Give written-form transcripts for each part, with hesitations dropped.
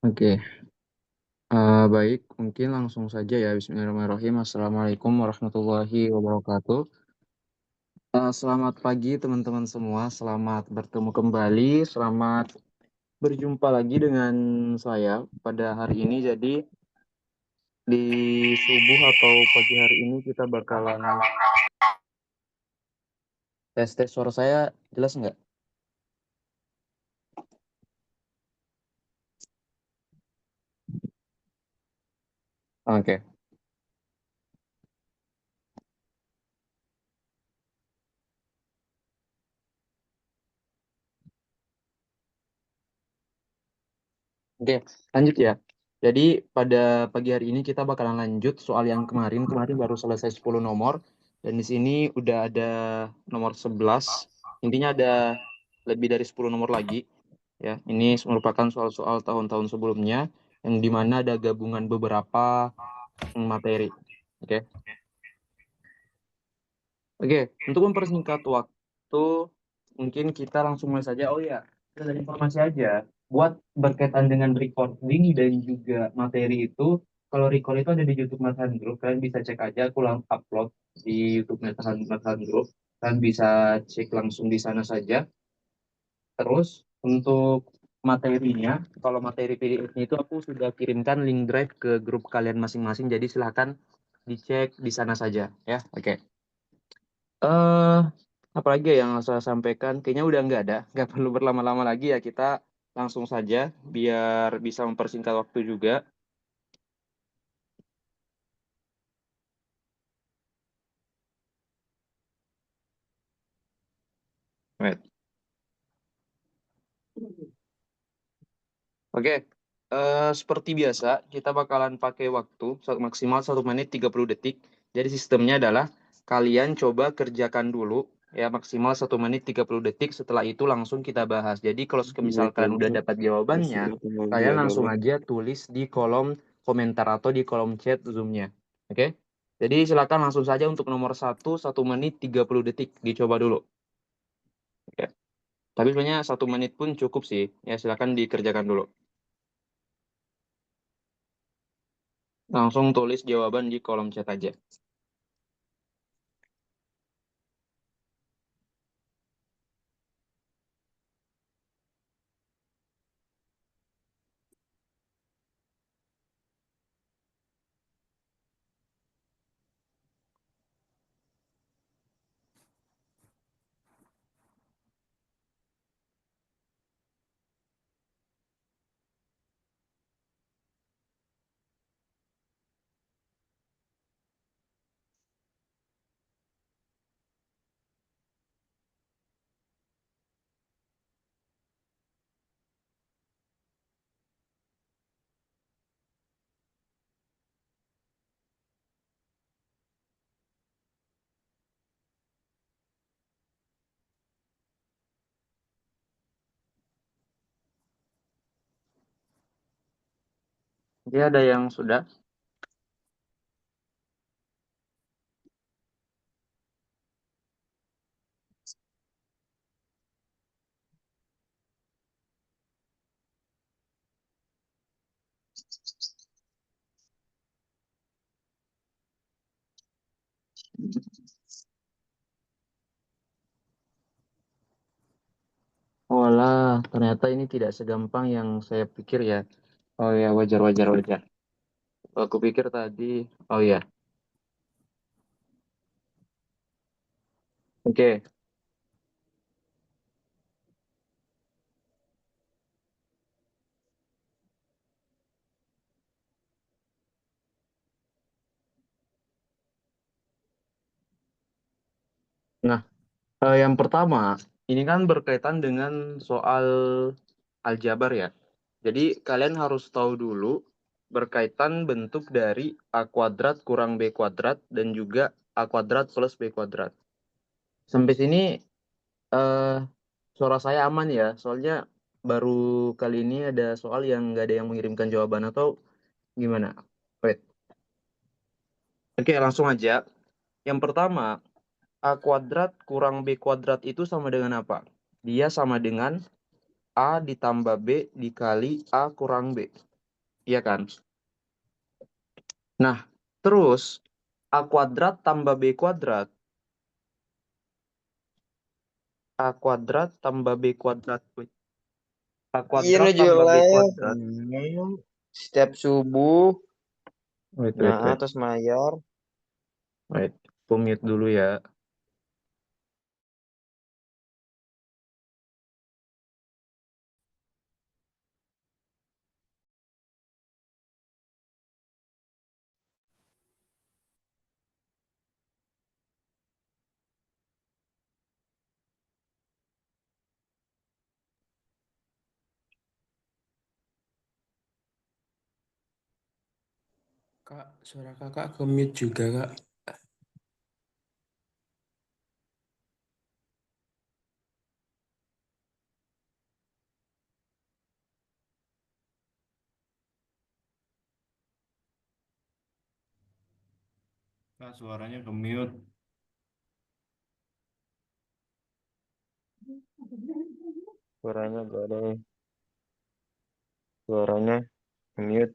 Oke, baik, mungkin langsung saja ya. Bismillahirrahmanirrahim. Assalamualaikum warahmatullahi wabarakatuh. Selamat pagi teman-teman semua. Selamat bertemu kembali. Selamat berjumpa lagi dengan saya pada hari ini. Jadi di subuh atau pagi hari ini kita bakalan tes suara saya jelas nggak? Oke. Oke, lanjut ya. Jadi pada pagi hari ini kita bakalan lanjut soal yang kemarin. Kemarin baru selesai 10 nomor. Dan di sini udah ada nomor 11. Intinya ada lebih dari 10 nomor lagi. Ya, ini merupakan soal-soal tahun-tahun sebelumnya yang dimana ada gabungan beberapa materi. Oke. Oke, untuk mempersingkat waktu, mungkin kita langsung mulai saja. Oh ya, ada informasi aja. Buat berkaitan dengan recording dan juga materi itu, kalau record itu ada di YouTube Matahan Group, kalian bisa cek aja, aku upload di YouTube Matahan Group, kalian bisa cek langsung di sana saja. Terus, untuk materinya, kalau materi PDF-nya itu aku sudah kirimkan link drive ke grup kalian masing-masing, jadi silahkan dicek di sana saja. Ya, oke. eh Apalagi ya yang saya sampaikan, kayaknya udah nggak perlu berlama-lama lagi ya, kita langsung saja biar bisa mempersingkat waktu juga. Right. Oke, seperti biasa kita bakalan pakai waktu maksimal 1 menit 30 detik. Jadi sistemnya adalah kalian coba kerjakan dulu ya maksimal 1 menit 30 detik. Setelah itu langsung kita bahas. Jadi kalau misalkan udah dapat jawabannya, kalian langsung aja tulis di kolom komentar atau di kolom chat Zoom-nya. Oke? Jadi silakan langsung saja untuk nomor 1 1 menit 30 detik dicoba dulu. Oke. Tapi sebenarnya 1 menit pun cukup sih. Ya silakan dikerjakan dulu. Langsung tulis jawaban di kolom chat aja. Dia ada yang sudah. Walah, ternyata ini tidak segampang yang saya pikir ya. Oh ya, wajar, wajar, wajar. Aku pikir tadi, oh ya, oke. Nah, yang pertama, ini kan berkaitan dengan soal aljabar ya. Jadi kalian harus tahu dulu berkaitan bentuk dari A kuadrat kurang B kuadrat dan juga A kuadrat plus B kuadrat. Sampai sini eh suara saya aman ya, soalnya baru kali ini ada soal yang nggak ada yang mengirimkan jawaban atau gimana? Wait. Oke, langsung aja. Yang pertama, A kuadrat kurang B kuadrat itu sama dengan apa? Dia sama dengan A ditambah B dikali A kurang B. Iya kan? Nah, terus A kuadrat tambah B kuadrat. A kuadrat tambah B kuadrat. Wait. A Iya kuadrat tambah B jelek. kuadrat. Setiap subuh, Wait, nah wait. terus mayor. Wait. Aku mute dulu ya. Kak, suara kakak ke-mute juga, Kak. Kak, suaranya ke-mute. Suaranya gak ada nih. Suaranya mute.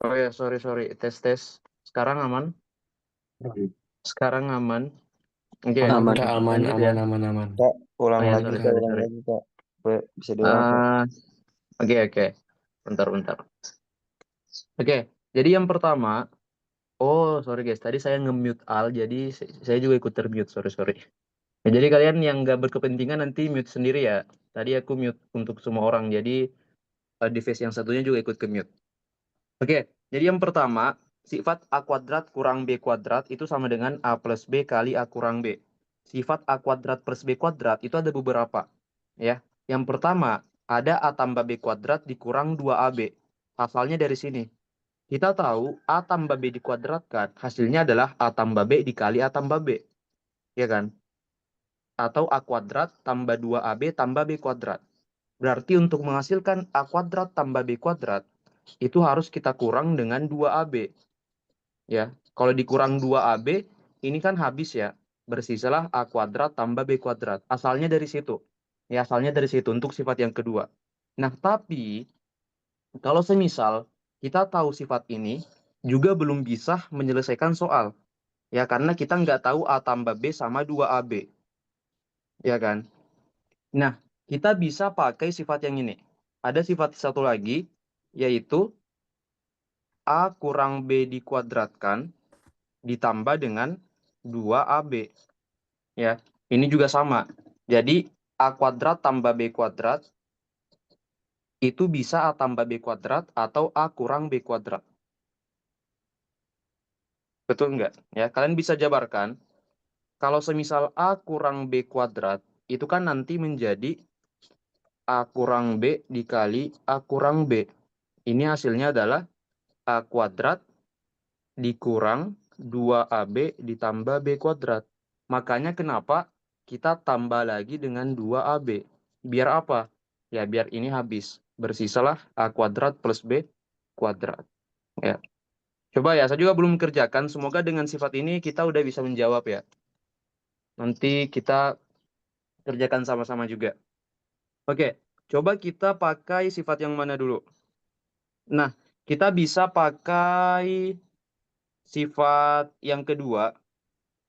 Oh ya, sorry. Tes. Sekarang aman? Sekarang aman. Oke, Aman, Aman. Kak, aman, lanjut ya. aman, aman, aman. Kak, Oh ulang ya, lagi kak, ulang sorry. lagi kak. Bisa dengar kak. Ah, oke. Bentar. Oke, jadi yang pertama, oh sorry guys, tadi saya nge-mute Al, jadi saya juga ikut termute, sorry. Ya, jadi kalian yang nggak berkepentingan nanti mute sendiri ya. Tadi aku mute untuk semua orang, jadi device yang satunya juga ikut ke mute. Oke, jadi yang pertama, sifat A kuadrat kurang B kuadrat itu sama dengan A plus B kali A kurang B. Sifat A kuadrat plus B kuadrat itu ada beberapa. Ya, yang pertama, ada A tambah B kuadrat dikurang 2AB. Asalnya dari sini. Kita tahu A tambah B dikuadratkan, hasilnya adalah A tambah B dikali A tambah B. Ya kan? Atau A kuadrat tambah 2AB tambah B kuadrat. Berarti untuk menghasilkan A kuadrat tambah B kuadrat, itu harus kita kurang dengan 2AB. Ya, kalau dikurang 2AB, ini kan habis ya. Bersisalah A kuadrat tambah B kuadrat. Asalnya dari situ. Ya, asalnya dari situ untuk sifat yang kedua. Nah, tapi kalau semisal kita tahu sifat ini, juga belum bisa menyelesaikan soal. Ya, karena kita nggak tahu A tambah B sama 2AB. Ya kan? Nah, kita bisa pakai sifat yang ini. Ada sifat satu lagi, yaitu A kurang B dikuadratkan ditambah dengan 2AB. Ya, ini juga sama. Jadi, A kuadrat tambah B kuadrat itu bisa A tambah B kuadrat atau A kurang B kuadrat. Betul nggak? Ya, kalian bisa jabarkan. Kalau semisal A kurang B kuadrat, itu kan nanti menjadi A kurang B dikali A kurang B. Ini hasilnya adalah A kuadrat dikurang 2AB ditambah B kuadrat. Makanya kenapa kita tambah lagi dengan 2AB. Biar apa? Ya, biar ini habis. Bersisalah A kuadrat plus B kuadrat. Ya. Coba ya, saya juga belum kerjakan. Semoga dengan sifat ini kita udah bisa menjawab ya. Nanti kita kerjakan sama-sama juga. Oke, coba kita pakai sifat yang mana dulu? Nah, kita bisa pakai sifat yang kedua,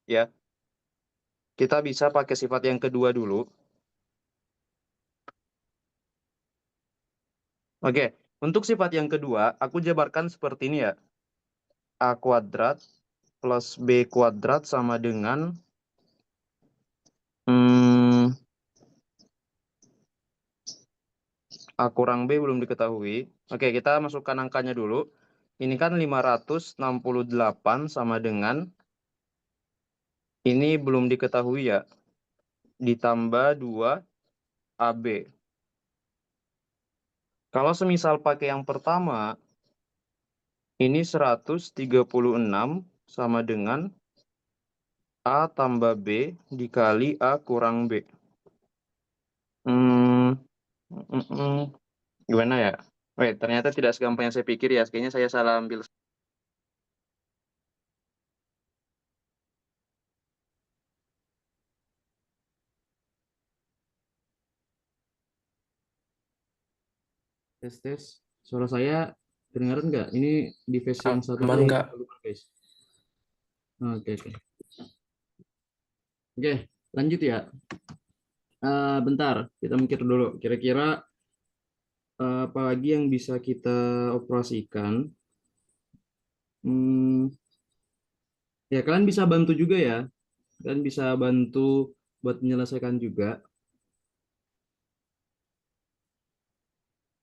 ya. Kita bisa pakai sifat yang kedua dulu. Oke, untuk sifat yang kedua, aku jabarkan seperti ini ya. A kuadrat plus B kuadrat sama dengan hmm, A kurang B belum diketahui. Oke, kita masukkan angkanya dulu. Ini kan 568 sama dengan ini belum diketahui ya. Ditambah 2AB. Kalau semisal pakai yang pertama, ini 136 sama dengan A tambah B dikali A kurang B. Hmm, mm, mm. Gimana ya? Wait, ternyata tidak segampang yang saya pikir ya. Kayaknya saya salah ambil. Tes. Suara saya kedengaran nggak? Ini device yang satu Aman tuh Kak. keluar, guys. Oke. Oke, lanjut ya. Bentar, kita mikir dulu. Kira-kira apalagi yang bisa kita operasikan? Hmm, ya, kalian bisa bantu juga ya. Kalian bisa bantu buat menyelesaikan juga.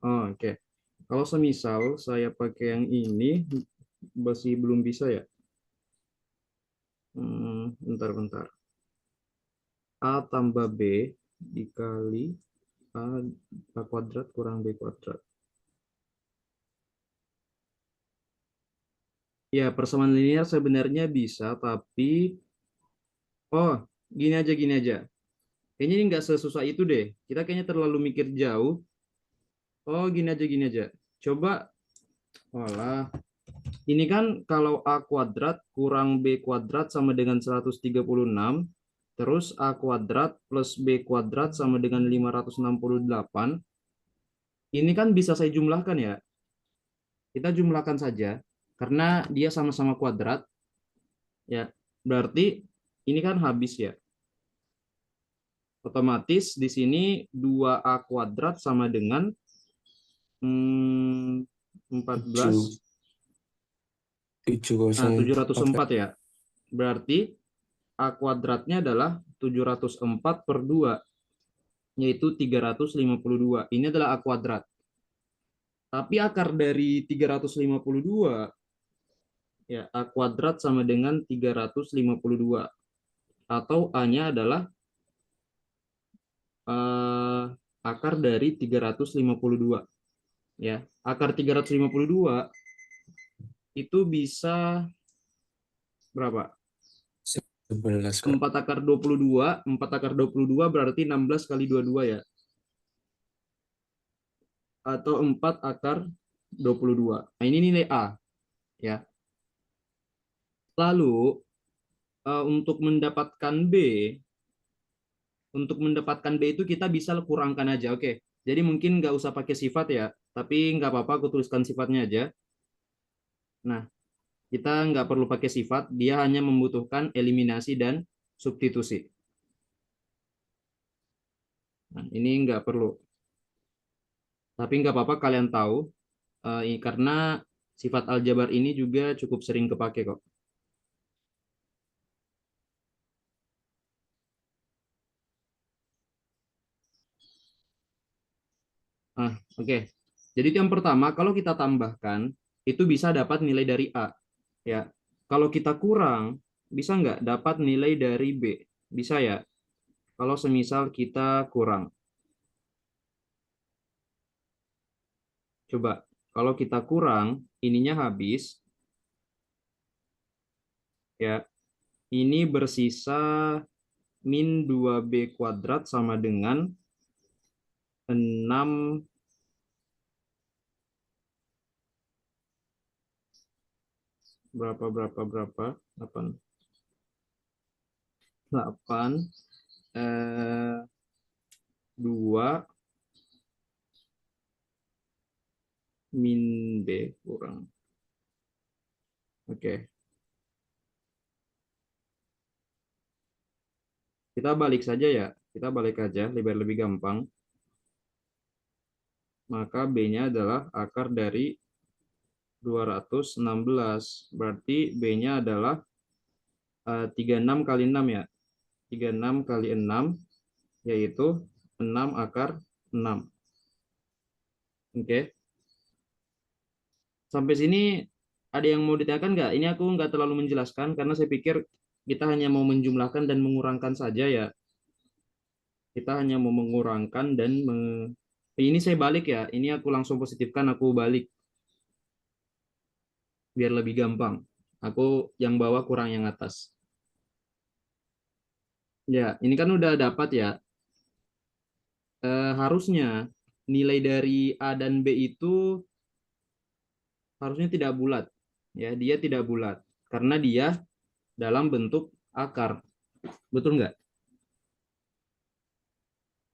Oh, oke. Kalau semisal saya pakai yang ini, masih belum bisa ya. Bentar. A tambah B dikali A kuadrat kurang B kuadrat. Ya, persamaan linear sebenarnya bisa, tapi oh, gini aja. Kayaknya ini nggak sesusah itu deh. Kita kayaknya terlalu mikir jauh. Oh, gini aja. Coba, olah. Ini kan kalau A kuadrat kurang B kuadrat sama dengan 136, terus A kuadrat plus B kuadrat sama dengan 568. Ini kan bisa saya jumlahkan ya. Kita jumlahkan saja, karena dia sama-sama kuadrat, ya. Berarti ini kan habis ya. Otomatis di sini 2A kuadrat sama dengan 14, 704 704 ya. Berarti A kuadratnya adalah 704 per 2, yaitu 352. Ini adalah A kuadrat. Tapi akar dari 352, ya, A kuadrat sama dengan 352. Atau A-nya adalah akar dari 352. Ya, akar 352 itu bisa berapa? 11 Kak. 4 akar 22, 4 akar 22 berarti 16 kali 22 ya. Atau 4 akar 22. Nah, ini nilai A ya. Lalu untuk mendapatkan B itu kita bisa kurangkan aja. Oke. Jadi mungkin nggak usah pakai sifat ya, tapi nggak apa-apa aku tuliskan sifatnya aja. Nah, kita nggak perlu pakai sifat, dia hanya membutuhkan eliminasi dan substitusi. Nah, ini nggak perlu. Tapi nggak apa-apa kalian tahu, karena sifat aljabar ini juga cukup sering kepake kok. Oke. Jadi yang pertama, kalau kita tambahkan, itu bisa dapat nilai dari A. Ya. Kalau kita kurang, bisa nggak dapat nilai dari B? Bisa ya. Kalau semisal kita kurang. Coba, kalau kita kurang, ininya habis. Ya, ini bersisa min 2B kuadrat sama dengan 6, berapa 8 2 min B kurang. Oke. Kita balik saja ya. Kita balik aja, biar lebih gampang. Maka B-nya adalah akar dari 216. Berarti B-nya adalah 36 kali 6 ya. 36 kali 6, yaitu 6 akar 6. Oke. Sampai sini ada yang mau ditanyakan nggak? Ini aku nggak terlalu menjelaskan karena saya pikir kita hanya mau menjumlahkan dan mengurangkan saja ya. Kita hanya mau mengurangkan dan ini saya balik ya. Ini aku langsung positifkan, aku balik biar lebih gampang. Aku yang bawah kurang yang atas. Ya, ini kan udah dapat ya. Harusnya nilai dari A dan B itu harusnya tidak bulat. Ya, dia tidak bulat karena dia dalam bentuk akar. Betul nggak?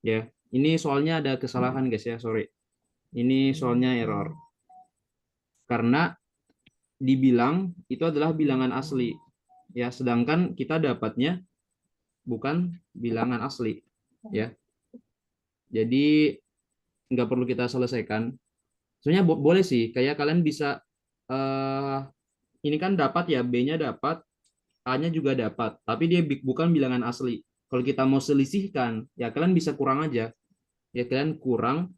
Ya, ini soalnya ada kesalahan guys ya, sorry. Ini soalnya error. Karena dibilang itu adalah bilangan asli. Ya, sedangkan kita dapatnya bukan bilangan asli. Ya, jadi nggak perlu kita selesaikan. Sebenarnya boleh sih, kayak kalian bisa ini kan dapat ya, B-nya dapat, A-nya juga dapat, tapi dia bukan bilangan asli. Kalau kita mau selisihkan, ya kalian bisa kurang aja. Ya kalian kurang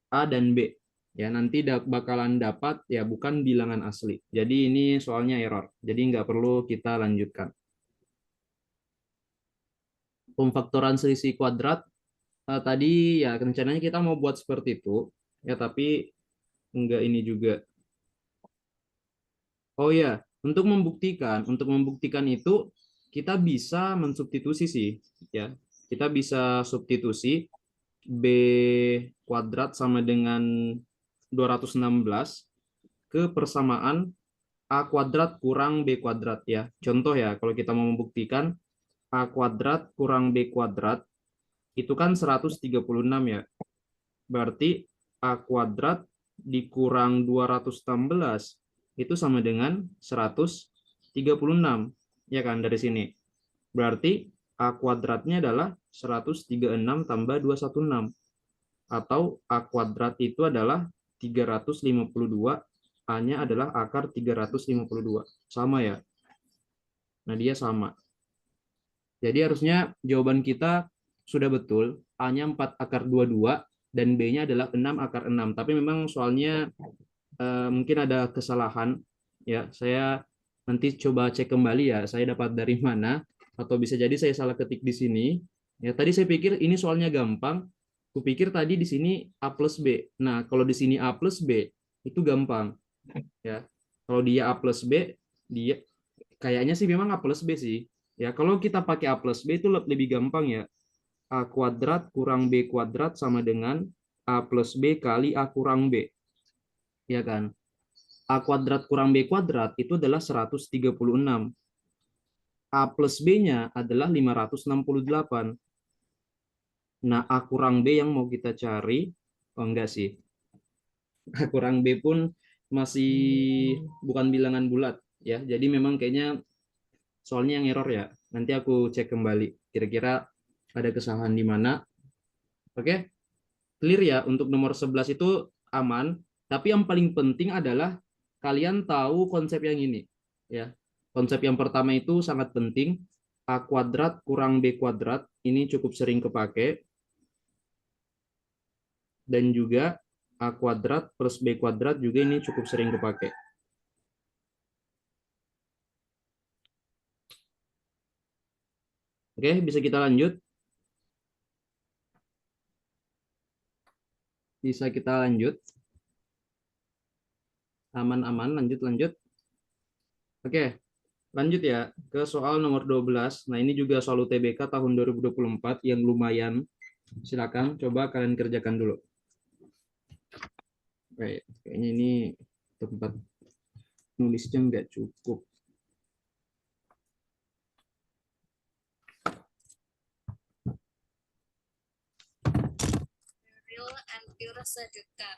A dan B. Ya nanti bakalan dapat ya bukan bilangan asli. Jadi ini soalnya error. Jadi nggak perlu kita lanjutkan. Pemfaktoran selisih kuadrat tadi ya rencananya kita mau buat seperti itu. Ya tapi enggak ini juga. Oh ya, untuk membuktikan itu kita bisa mensubstitusi sih, ya. Kita bisa substitusi B kuadrat sama dengan 216 ke persamaan A kuadrat kurang B kuadrat ya. Contoh ya, kalau kita mau membuktikan A kuadrat kurang B kuadrat itu kan 136 ya. Berarti A kuadrat dikurang 216 itu sama dengan 136. Ya kan dari sini. Berarti A kuadratnya adalah 136 tambah 216. Atau A kuadrat itu adalah 352. A-nya adalah akar 352. Sama ya. Nah dia sama. Jadi harusnya jawaban kita sudah betul. A-nya 4 akar 22 dan B-nya adalah 6 akar 6. Tapi memang soalnya mungkin ada kesalahan. Ya, saya nanti coba cek kembali ya, saya dapat dari mana atau bisa jadi saya salah ketik di sini. Ya, tadi saya pikir ini soalnya gampang. Kupikir tadi di sini A plus B. Nah, kalau di sini A plus B itu gampang. Ya, kalau dia A plus B, dia kayaknya sih memang A plus B sih. Ya, kalau kita pakai A plus B itu lebih gampang ya. A kuadrat kurang B kuadrat sama dengan A plus B kali A kurang B. Ya kan? A kuadrat kurang B kuadrat itu adalah 136. A plus B-nya adalah 568. Nah, A kurang B yang mau kita cari, oh enggak sih. A kurang B pun masih bukan bilangan bulat. Ya, jadi memang kayaknya soalnya yang error ya. Nanti aku cek kembali. Kira-kira ada kesalahan di mana. Oke, clear ya. Untuk nomor 11 itu aman. Tapi yang paling penting adalah kalian tahu konsep yang ini. Ya, konsep yang pertama itu sangat penting. A kuadrat kurang B kuadrat. Ini cukup sering kepake. Dan juga A kuadrat plus B kuadrat juga ini cukup sering kepake. Oke, bisa kita lanjut. Bisa kita lanjut. Aman-aman, lanjut-lanjut. Oke, lanjut ya ke soal nomor 12. Nah, ini juga soal UTBK tahun 2024 yang lumayan. Silakan coba kalian kerjakan dulu. Oke, kayaknya ini tempat nulisnya nggak cukup. Real and pure sejuta.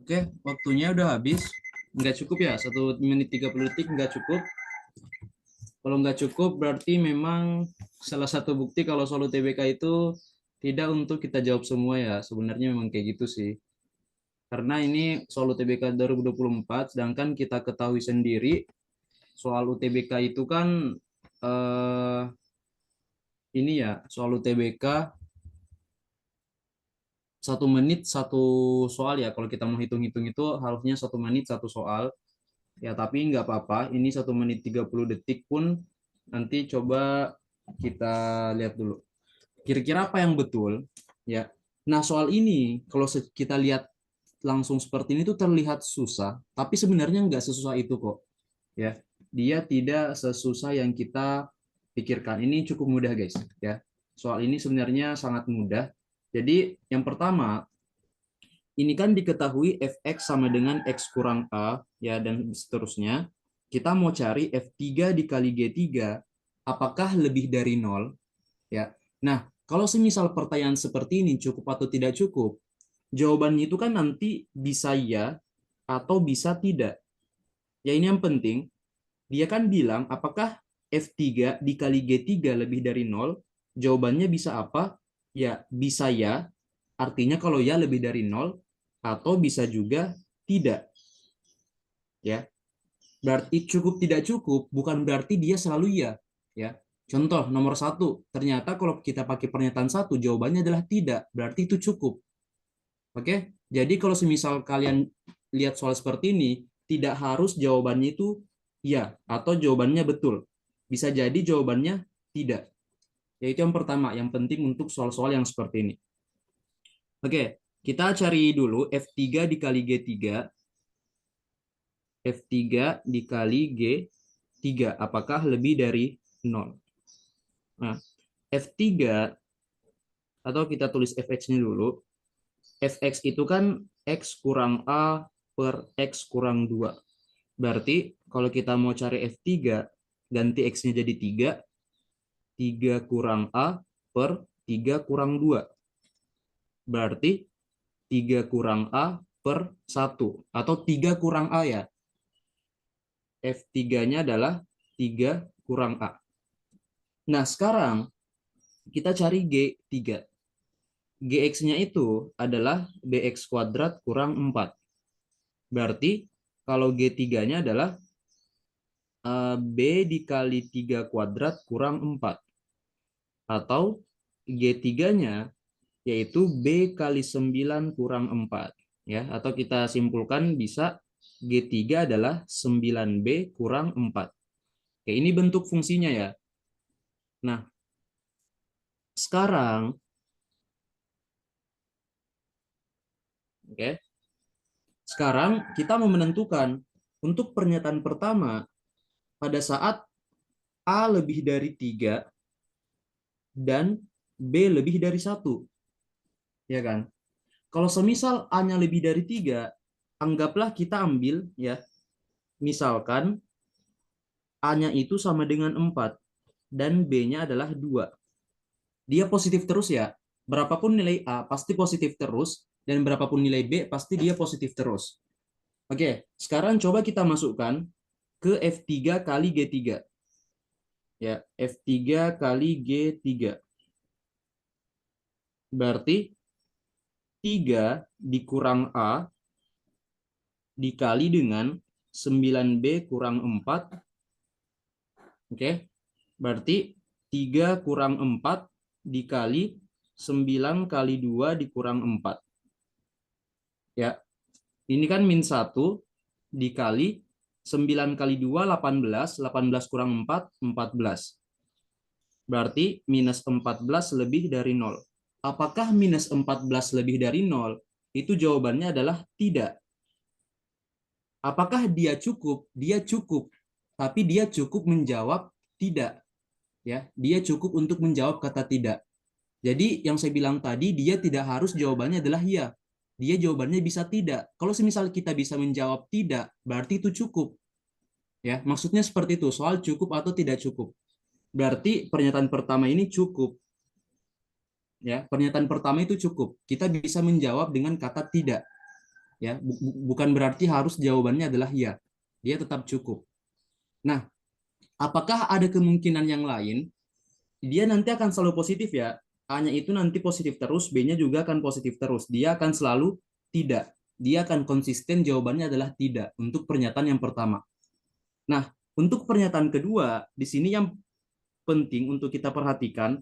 Oke, waktunya udah habis. Nggak cukup ya, 1 menit 30 detik nggak cukup. Kalau nggak cukup berarti memang salah satu bukti kalau soal UTBK itu tidak untuk kita jawab semua ya. Sebenarnya memang kayak gitu sih. Karena ini soal UTBK 2024, sedangkan kita ketahui sendiri soal UTBK itu kan ini ya, soal UTBK 1 menit 1 soal ya. Kalau kita mau hitung-hitung itu harusnya 1 menit 1 soal. Ya, tapi nggak apa-apa. Ini 1 menit 30 detik pun nanti coba kita lihat dulu. Kira-kira apa yang betul? Ya. Nah, soal ini kalau kita lihat langsung seperti ini tuh terlihat susah, tapi sebenarnya nggak sesusah itu kok. Ya, dia tidak sesusah yang kita pikirkan. Ini cukup mudah, guys. Ya, soal ini sebenarnya sangat mudah. Jadi, yang pertama, ini kan diketahui fx sama dengan x kurang a, ya, dan seterusnya. Kita mau cari f3 dikali g3, apakah lebih dari 0? Ya. Nah, kalau semisal pertanyaan seperti ini cukup atau tidak cukup, jawabannya itu kan nanti bisa ya atau bisa tidak. Ya, ini yang penting. Dia kan bilang apakah F3 dikali G3 lebih dari 0? Jawabannya bisa apa? Ya, bisa ya. Artinya kalau ya lebih dari 0, atau bisa juga tidak. Ya, berarti cukup tidak cukup bukan berarti dia selalu ya. Ya, contoh nomor 1, ternyata kalau kita pakai pernyataan 1 jawabannya adalah tidak, berarti itu cukup. Oke, jadi kalau semisal kalian lihat soal seperti ini, tidak harus jawabannya itu ya atau jawabannya betul. Bisa jadi jawabannya tidak. Yaitu yang pertama, yang penting untuk soal-soal yang seperti ini. Oke, kita cari dulu F3 dikali G3. F3 dikali G3, apakah lebih dari 0? Nah, F3, atau kita tulis Fx-nya dulu. Fx itu kan X kurang A per X kurang 2. Berarti kalau kita mau cari F3, ganti X-nya jadi 3. 3 kurang A per 3 kurang 2. Berarti 3 kurang A per 1. Atau 3 kurang A ya. F3-nya adalah 3 kurang A. Nah, sekarang kita cari G3. Gx-nya itu adalah bx kuadrat kurang 4. Berarti kalau G3-nya adalah B dikali 3 kuadrat kurang 4. Atau G3-nya yaitu B kali 9 kurang 4. Ya, atau kita simpulkan bisa G3 adalah 9B kurang 4. Oke, ini bentuk fungsinya ya. Nah, sekarang sekarang kita mau menentukan untuk pernyataan pertama pada saat A lebih dari 3 dan B lebih dari 1. Ya kan? Kalau semisal A-nya lebih dari 3, anggaplah kita ambil ya, misalkan A-nya itu sama dengan 4 dan B-nya adalah 2. Dia positif terus ya. Berapapun nilai A pasti positif terus, dan berapapun nilai B pasti dia positif terus. Oke, sekarang coba kita masukkan ke F3 kali G3. Ya, F3 kali G3. Berarti 3 dikurang A dikali dengan 9B kurang 4. Oke, berarti 3 kurang 4 dikali 9 kali 2 dikurang 4. Ya, ini kan min 1 dikali 9 kali 2, 18. 18 kurang 4, 14. Berarti minus 14 lebih dari 0. Apakah minus 14 lebih dari 0? Itu jawabannya adalah tidak. Apakah dia cukup? Dia cukup. Tapi dia cukup menjawab tidak. Ya, dia cukup untuk menjawab kata tidak. Jadi yang saya bilang tadi, dia tidak harus jawabannya adalah ya. Dia jawabannya bisa tidak. Kalau semisal kita bisa menjawab tidak, berarti itu cukup. Ya, maksudnya seperti itu, soal cukup atau tidak cukup. Berarti pernyataan pertama ini cukup. Ya, pernyataan pertama itu cukup. Kita bisa menjawab dengan kata tidak. ya. Bukan berarti harus jawabannya adalah ya. Dia tetap cukup. Nah, apakah ada kemungkinan yang lain? Dia nanti akan selalu positif ya. A-nya itu nanti positif terus, B-nya juga akan positif terus. Dia akan selalu tidak. Dia akan konsisten jawabannya adalah tidak untuk pernyataan yang pertama. Nah, untuk pernyataan kedua, di sini yang penting untuk kita perhatikan,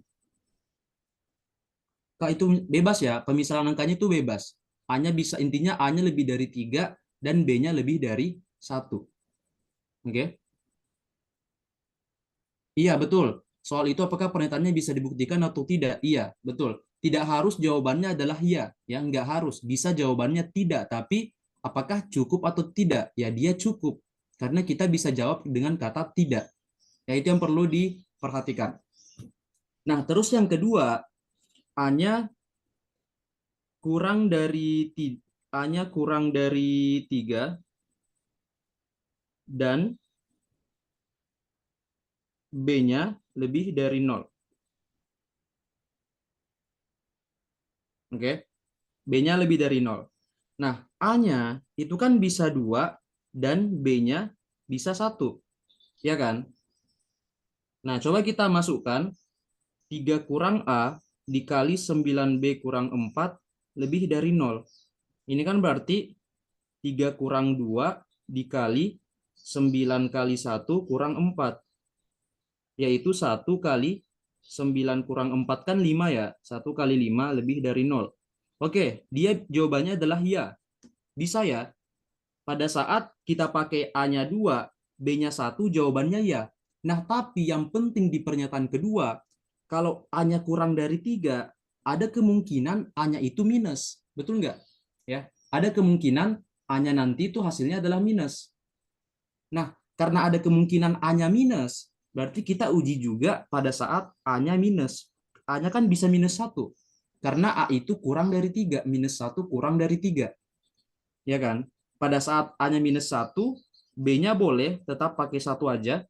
Kak, itu bebas ya, pemisahan angkanya itu bebas. A-nya bisa, intinya A-nya lebih dari 3 dan B-nya lebih dari 1. Oke? Iya, betul. Soal itu apakah pernyataannya bisa dibuktikan atau tidak? Iya, betul. Tidak harus jawabannya adalah iya, ya nggak harus. Bisa jawabannya tidak, tapi apakah cukup atau tidak? Ya, dia cukup. Karena kita bisa jawab dengan kata tidak. Ya, itu yang perlu diperhatikan. Nah, terus yang kedua, A-nya kurang dari A-nya kurang dari 3 dan B-nya lebih dari 0. Oke? B-nya lebih dari 0. Nah, A-nya itu kan bisa 2 dan B-nya bisa 1. Ya kan? Nah, coba kita masukkan 3 kurang A dikali 9B kurang 4 lebih dari 0. Ini kan berarti 3 kurang 2 dikali 9 kali 1 kurang 4. Yaitu 1 kali 9 kurang 4 kan 5 ya. 1 kali 5 lebih dari 0. Oke, dia jawabannya adalah ya. Bisa ya. Pada saat kita pakai A-nya 2, B-nya 1, jawabannya ya. Nah, tapi yang penting di pernyataan kedua, kalau A-nya kurang dari 3, ada kemungkinan A-nya itu minus. Betul nggak? Ya, ada kemungkinan A-nya nanti itu hasilnya adalah minus. Nah, karena ada kemungkinan A-nya minus, berarti kita uji juga pada saat A-nya minus. A-nya kan bisa minus 1. Karena A itu kurang dari 3. Minus 1 kurang dari 3. Ya kan? Pada saat A-nya minus 1, B-nya boleh tetap pakai 1 aja.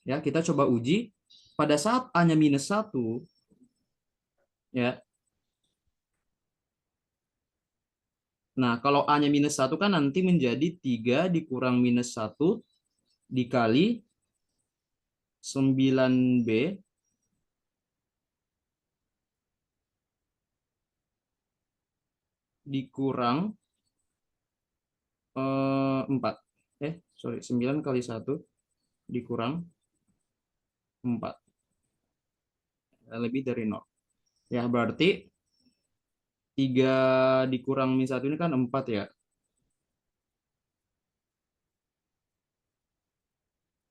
Ya, kita coba uji. Pada saat A-nya minus 1, ya. Nah, kalau A-nya minus 1 kan nanti menjadi 3 dikurang minus 1 dikali 9B dikurang 4. Sorry, 9 kali 1 dikurang 4. Lebih dari 0. Ya, berarti 3 dikurang min 1 ini kan 4 ya.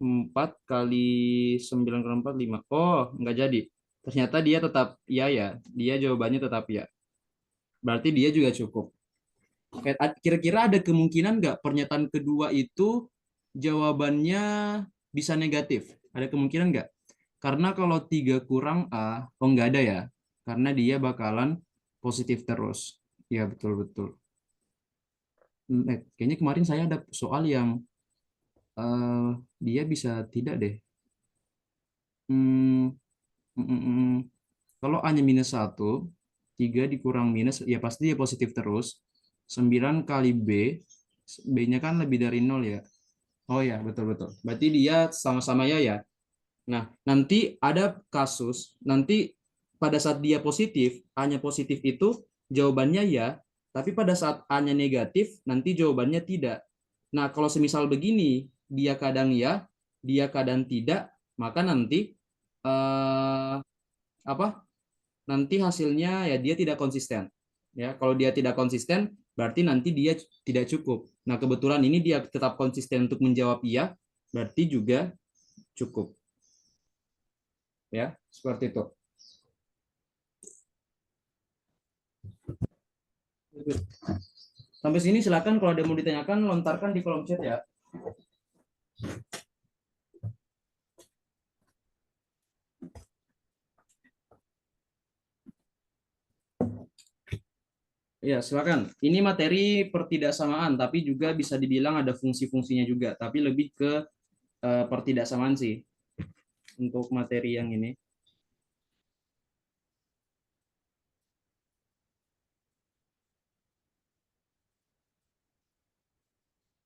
4 kali 9 kali 4, 5. Oh, nggak jadi. Ternyata dia tetap iya ya. Dia jawabannya tetap ya. Berarti dia juga cukup. Kira-kira ada kemungkinan nggak pernyataan kedua itu jawabannya bisa negatif? Ada kemungkinan nggak? Karena kalau 3 kurang A, oh nggak ada ya. Karena dia bakalan positif terus. Ya, betul-betul. Kayaknya kemarin saya ada soal yang dia bisa tidak deh. Hmm, mm, mm, mm. Kalau A-nya minus 1, 3 dikurang minus, ya pasti dia positif terus. 9 kali B, B-nya kan lebih dari 0 ya. Oh ya, betul-betul. Berarti dia sama-sama ya ya. Nah, nanti ada kasus, nanti pada saat dia positif, A-nya positif itu jawabannya ya, tapi pada saat A-nya negatif, nanti jawabannya tidak. Nah, kalau semisal begini, dia kadang ya, dia kadang tidak, maka nanti apa? Nanti hasilnya ya dia tidak konsisten. Ya, kalau dia tidak konsisten, berarti nanti dia tidak cukup. Nah, kebetulan ini dia tetap konsisten untuk menjawab iya, berarti juga cukup. Ya, seperti itu. Sampai sini silakan kalau ada mau ditanyakan lontarkan di kolom chat ya. Ya, silakan. Ini materi pertidaksamaan, tapi juga bisa dibilang ada fungsi-fungsinya juga, tapi lebih ke pertidaksamaan sih untuk materi yang ini.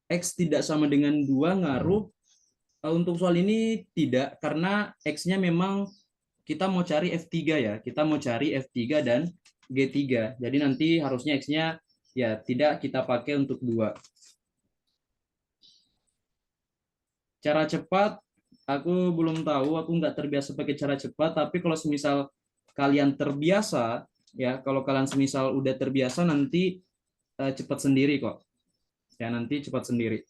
X tidak sama dengan 2 ngaruh. Untuk soal ini tidak, karena X-nya memang kita mau cari F3 ya. Kita mau cari F3 dan G3. Jadi nanti harusnya X-nya ya tidak kita pakai untuk 2. Cara cepat, aku belum tahu, aku nggak terbiasa pakai cara cepat, tapi kalau semisal kalian terbiasa, ya kalau kalian semisal udah terbiasa nanti cepat sendiri kok. Ya nanti cepat sendiri.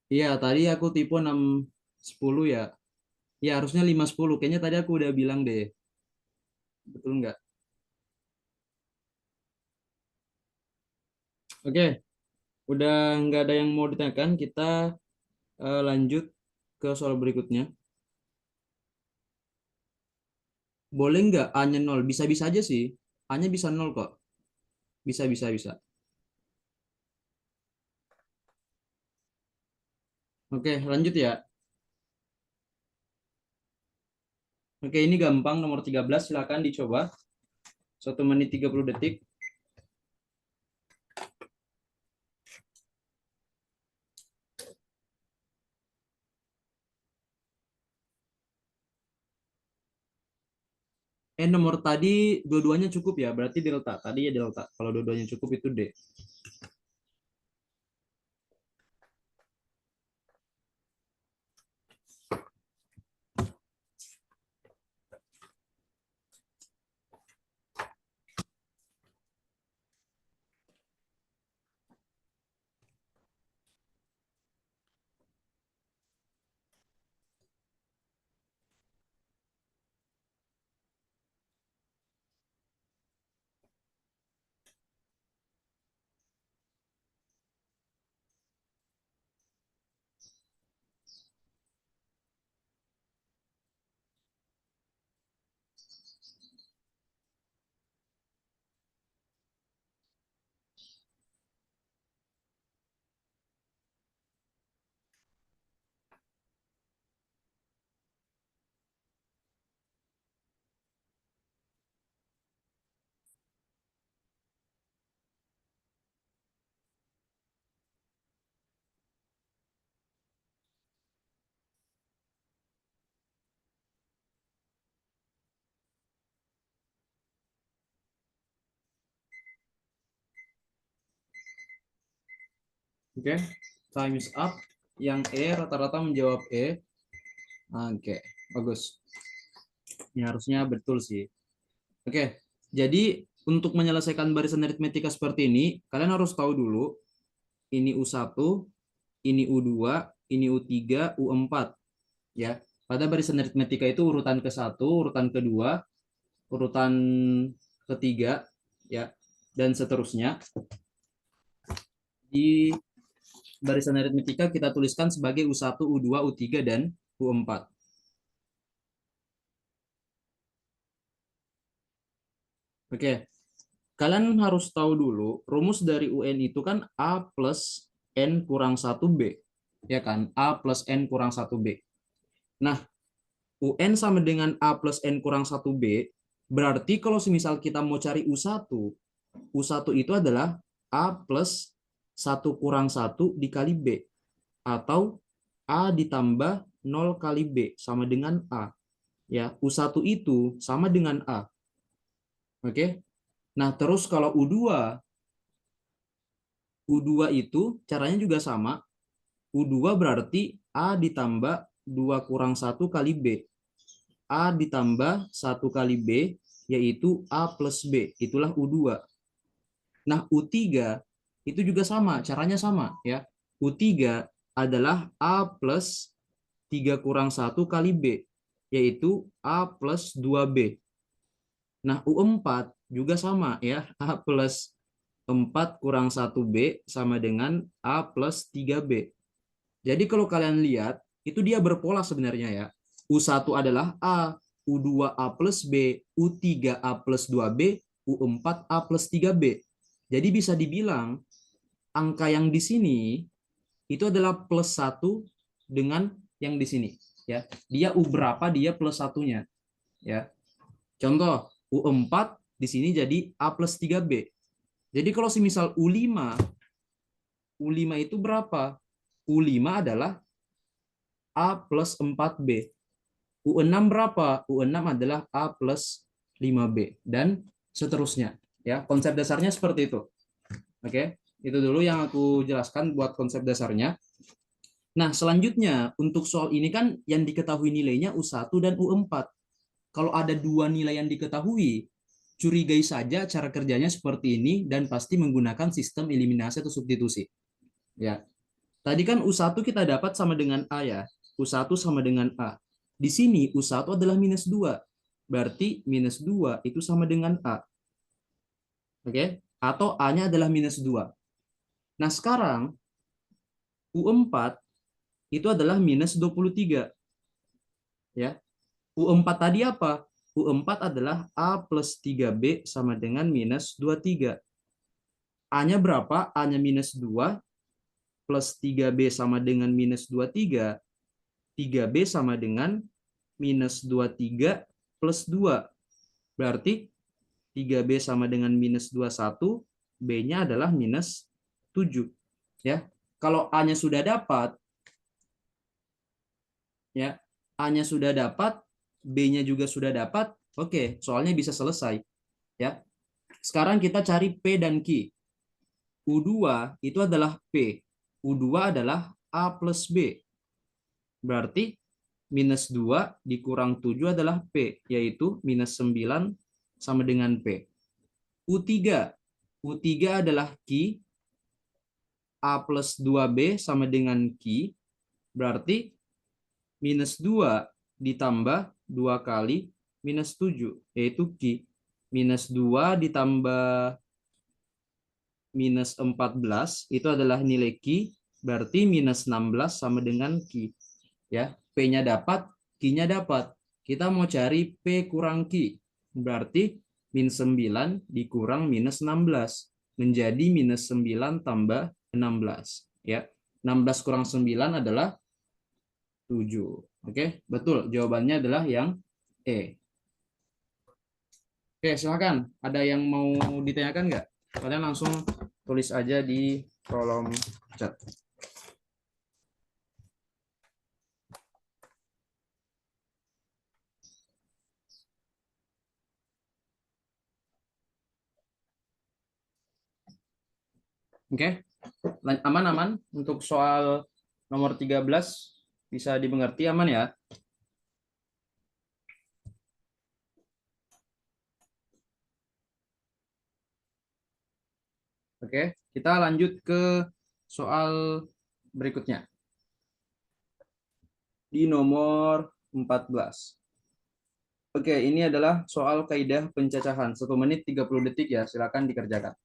Iya, tadi aku tipe 6-10 ya. Ya harusnya 5-10. Kayaknya tadi aku udah bilang deh. Betul nggak? Oke, udah nggak ada yang mau ditanyakan. Kita lanjut ke soal berikutnya. Boleh nggak A-nya 0? Bisa-bisa aja sih. A-nya bisa 0 kok. Bisa, bisa, bisa. Oke, lanjut ya. Oke, ini gampang. Nomor 13, silakan dicoba. 1 menit 30 detik. Nomor tadi dua-duanya cukup ya. Berarti delta. Tadi ya delta. Kalau dua-duanya cukup itu D. Oke, time is up. Yang E rata-rata menjawab E. Oke, bagus. Ini harusnya betul sih. Oke, jadi untuk menyelesaikan barisan aritmetika seperti ini, kalian harus tahu dulu ini U1, ini U2, ini U3, U4. Ya, pada barisan aritmetika itu urutan ke-1, urutan kedua, urutan ketiga, ya, dan seterusnya. Di barisan aritmetika kita tuliskan sebagai U1, U2, U3, dan U4. Oke, kalian harus tahu dulu rumus dari UN itu kan A plus N kurang 1B. Ya kan? A plus N kurang 1B. Nah, UN sama dengan A plus N kurang 1B, berarti kalau semisal kita mau cari U1, U1 itu adalah A plus 1 kurang 1 dikali B. Atau A ditambah 0 kali B sama dengan A. Ya, U1 itu sama dengan A. Oke? Nah, terus kalau U2 itu caranya juga sama. U2 berarti A ditambah 2 kurang 1 kali B. A ditambah 1 kali B, yaitu A plus B. Itulah U2. Nah, U3 itu juga sama. Caranya sama. Ya. U3 adalah A plus 3 kurang 1 kali B, yaitu A plus 2B. Nah, U4 juga sama. Ya. A plus 4 kurang 1B sama dengan A plus 3B. Jadi kalau kalian lihat, itu dia berpola sebenarnya ya. U1 adalah A, U2 A plus B, U3 A plus 2B, U4 A plus 3B. Jadi bisa dibilang angka yang di sini itu adalah plus 1 dengan yang di sini. Ya, dia U berapa, dia plus satunya. Ya, contoh U4 di sini jadi A plus 3B. Jadi kalau semisal U5 itu berapa? U5 adalah A plus 4B. U6 berapa? U6 adalah A plus 5B. Dan seterusnya. Ya, konsep dasarnya seperti itu. Oke, itu dulu yang aku jelaskan buat konsep dasarnya. Nah, selanjutnya untuk soal ini kan yang diketahui nilainya U1 dan U4. Kalau ada dua nilai yang diketahui, curigai saja cara kerjanya seperti ini dan pasti menggunakan sistem eliminasi atau substitusi. Ya. Tadi kan U1 kita dapat sama dengan A ya. U1 sama dengan A. Di sini U1 adalah minus 2. Berarti minus 2 itu sama dengan A. Oke? Atau A-nya adalah minus 2. Nah, sekarang U4 itu adalah minus 23. Ya. U4 tadi apa? U4 adalah A plus 3B sama dengan minus 23. A-nya berapa? A-nya minus 2 plus 3B sama dengan minus 23. 3B sama dengan minus 23 plus 2. Berarti 3B sama dengan minus 21, B-nya adalah minus 7. Ya. Kalau A-nya sudah dapat, ya, A-nya sudah dapat, B-nya juga sudah dapat, oke, soalnya bisa selesai. Ya. Sekarang kita cari P dan Q. U2 itu adalah P. U2 adalah A plus B. Berarti minus 2 dikurang 7 adalah P, yaitu minus 9 sama dengan P. U3. U3 adalah Q. A plus 2B sama dengan Q. Berarti minus 2 ditambah 2 kali minus 7, yaitu Q. Minus 2 ditambah minus 14 itu adalah nilai Q, berarti minus 16 sama dengan Q. Ya, P-nya dapat, Q-nya dapat. Kita mau cari P kurang Q. Berarti min 9 dikurang minus 16 menjadi minus 9 tambah 16. Ya, 16 kurang 9 adalah 7. Oke, betul. Jawabannya adalah yang E. Oke, silakan. Ada yang mau ditanyakan nggak? Kalian langsung tulis aja di kolom chat. Oke, aman-aman untuk soal nomor 13 bisa dimengerti aman ya? Oke, kita lanjut ke soal berikutnya. Di nomor 14. Oke, ini adalah soal kaidah pencacahan. 1 menit 30 detik ya, silakan dikerjakan.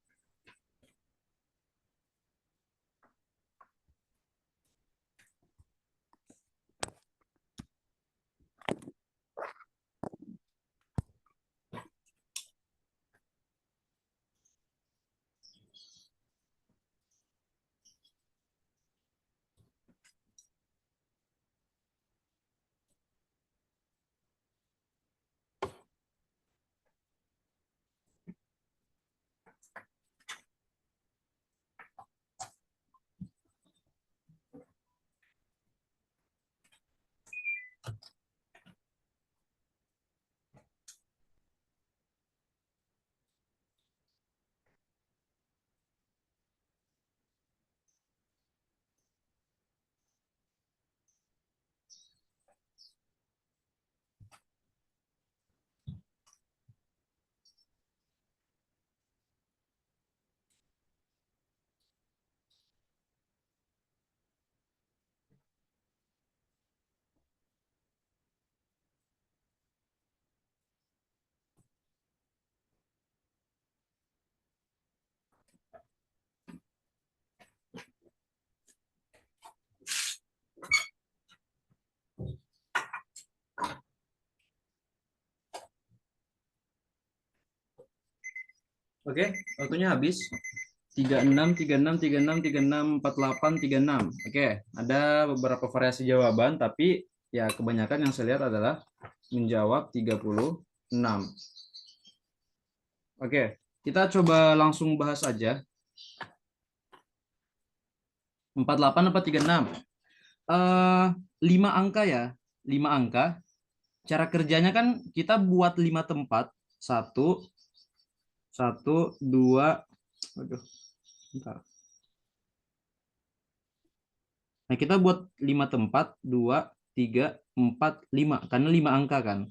Oke, waktunya habis. 36, 36, 36, 36, 48, 36. Oke, ada beberapa variasi jawaban, tapi ya kebanyakan yang saya lihat adalah menjawab 36. Oke, kita coba langsung bahas aja. 48 apa 36? 5 angka ya, 5 angka. Cara kerjanya kan kita buat 5 tempat. 1, 2, aduh, bentar. Nah, kita buat 5 tempat, 2, 3, 4, 5. Karena 5 angka kan.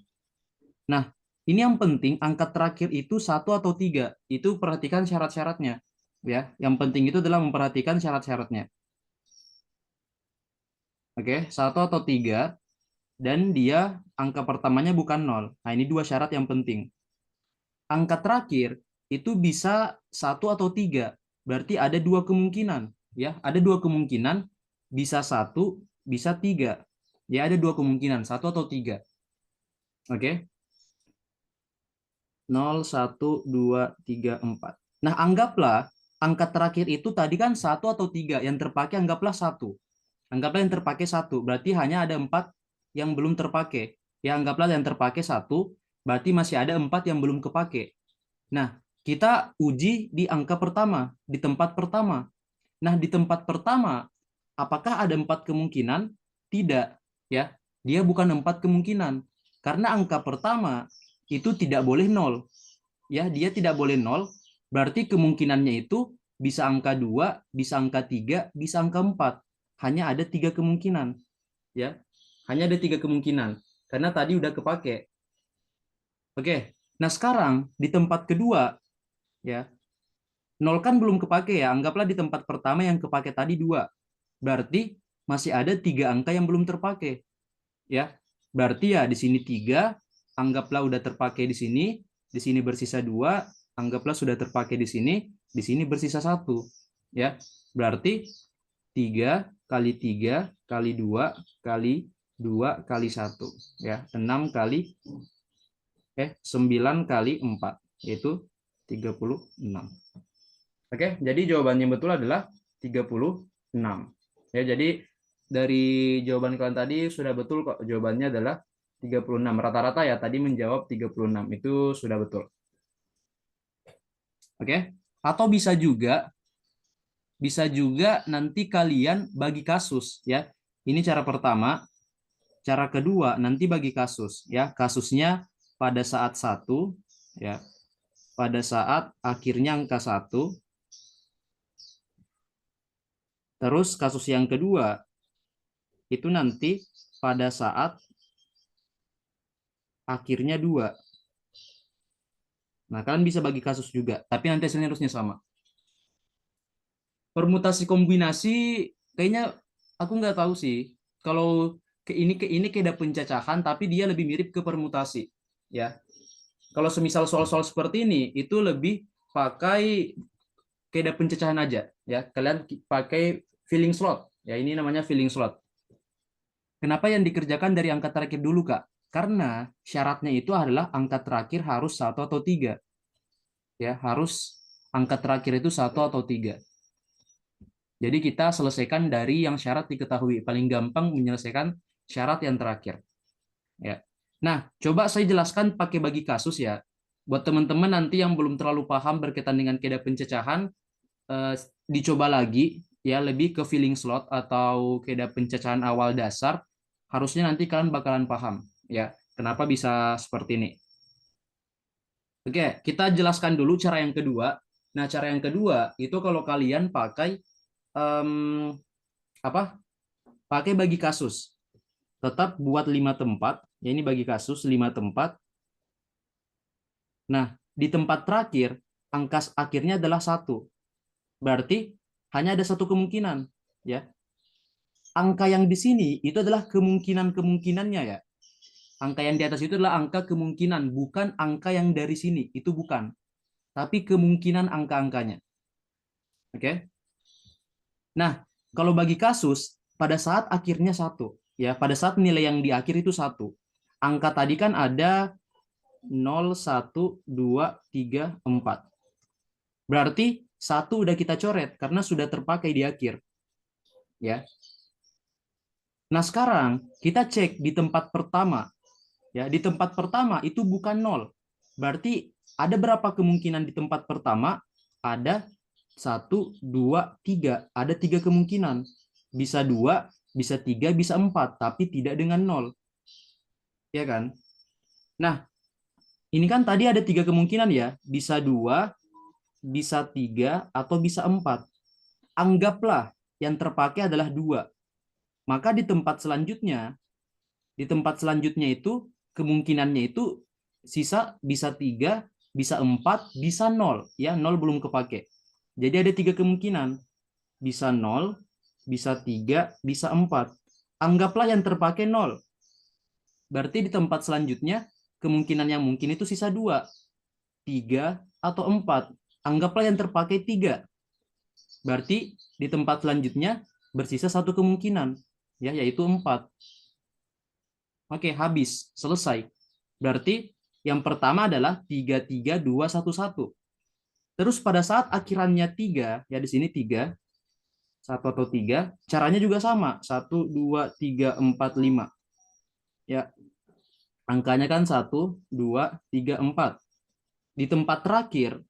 Nah, ini yang penting angka terakhir itu 1 atau 3. Itu perhatikan syarat-syaratnya. Ya, yang penting itu adalah memperhatikan syarat-syaratnya. Oke, 1 atau 3. Dan dia angka pertamanya bukan 0. Nah, ini 2 syarat yang penting. Angka terakhir itu bisa 1 atau 3. Berarti ada 2 kemungkinan. Ya, ada 2 kemungkinan. Bisa 1, bisa 3. Ya, ada 2 kemungkinan, 1 atau 3. Oke. 0, 1, 2, 3, 4. Nah, anggaplah angka terakhir itu tadi kan 1 atau 3. Yang terpakai anggaplah 1. Anggaplah yang terpakai 1. Berarti hanya ada 4 yang belum terpakai. Ya, anggaplah yang terpakai 1. Berarti masih ada 4 yang belum kepake. Nah, kita uji di angka pertama, di tempat pertama. Nah, di tempat pertama, apakah ada 4 kemungkinan? Tidak. Ya, dia bukan 4 kemungkinan. Karena angka pertama itu tidak boleh 0. Ya, dia tidak boleh 0. Berarti kemungkinannya itu bisa angka 2, bisa angka 3, bisa angka 4. Hanya ada 3 kemungkinan. Ya, hanya ada 3 kemungkinan. Karena tadi udah kepake. Oke, nah sekarang di tempat kedua, ya, 0 kan belum kepake ya. Anggaplah di tempat pertama yang kepake tadi 2. Berarti masih ada 3 angka yang belum terpakai. Ya, berarti ya di sini 3, anggaplah udah terpakai di sini bersisa 2, anggaplah sudah terpakai di sini bersisa 1. Ya, berarti 3 kali 3 kali 2 kali 2 kali 1. Ya, 6 kali 9 kali 4, yaitu 36. Oke, jadi jawabannya betul adalah 36. Ya, jadi dari jawaban kalian tadi sudah betul kok, jawabannya adalah 36. Rata-rata ya tadi menjawab 36. Itu sudah betul. Oke. Atau bisa juga nanti kalian bagi kasus ya. Ini cara pertama. Cara kedua nanti bagi kasus ya. Kasusnya pada saat 1 ya. Pada saat akhirnya angka 1. Terus kasus yang kedua itu nanti pada saat akhirnya 2. Nah, kalian bisa bagi kasus juga, tapi nanti hasilnya harusnya sama. Permutasi kombinasi kayaknya aku nggak tahu sih. Kalau ke ini kayak ada pencacahan, tapi dia lebih mirip ke permutasi, ya. Kalau semisal soal-soal seperti ini, itu lebih pakai kayak ada pencacahan aja, ya. Kalian pakai filling slot, ya. Ini namanya filling slot. Kenapa yang dikerjakan dari angka terakhir dulu, Kak? Karena syaratnya itu adalah angka terakhir harus 1 atau 3. Ya, harus angka terakhir itu 1 atau 3. Jadi kita selesaikan dari yang syarat diketahui. Paling gampang menyelesaikan syarat yang terakhir. Ya. Nah, coba saya jelaskan pakai bagi kasus ya. Buat teman-teman nanti yang belum terlalu paham berkaitan dengan kaidah pencacahan, dicoba lagi ya, lebih ke filling slot atau kaidah pencacahan awal dasar. Harusnya nanti kalian bakalan paham ya. Kenapa bisa seperti ini? Oke, kita jelaskan dulu cara yang kedua. Nah, cara yang kedua itu kalau kalian pakai pakai bagi kasus. Tetap buat 5 tempat, ya ini bagi kasus 5 tempat. Nah, di tempat terakhir angka akhirnya adalah 1. Berarti hanya ada satu kemungkinan, ya. Angka yang di sini itu adalah kemungkinannya ya. Angka yang di atas itu adalah angka kemungkinan, bukan angka yang dari sini, itu bukan. Tapi kemungkinan angka-angkanya. Oke. Nah, kalau bagi kasus pada saat akhirnya 1, ya, pada saat nilai yang di akhir itu 1. Angka tadi kan ada 0, 1, 2, 3, 4. Berarti 1 udah kita coret karena sudah terpakai di akhir. Ya. Nah, sekarang kita cek di tempat pertama. Ya, di tempat pertama itu bukan 0. Berarti ada berapa kemungkinan di tempat pertama? Ada 1, 2, 3. Ada 3 kemungkinan. Bisa 2, bisa 3, bisa 4, tapi tidak dengan 0. Ya kan? Nah, ini kan tadi ada 3 kemungkinan ya. Bisa 2, bisa 3, atau bisa 4. Anggaplah yang terpakai adalah 2. Maka di tempat selanjutnya itu kemungkinannya itu sisa bisa 3, bisa 4, bisa 0. Ya, 0 belum kepake. Jadi ada 3 kemungkinan. Bisa 0, bisa 3, bisa 4. Anggaplah yang terpakai 0. Berarti di tempat selanjutnya kemungkinan yang mungkin itu sisa 2, 3, atau 4. Anggaplah yang terpakai 3. Berarti di tempat selanjutnya bersisa 1 kemungkinan, ya, yaitu 4. Oke, habis, selesai. Berarti yang pertama adalah 3, 3, 2, 1, 1. Terus pada saat akhirannya 3, ya di sini 3, 1 atau 3, caranya juga sama, 1, 2, 3, 4, 5. Ya, angkanya kan 1, 2, 3, 4. Di tempat terakhir,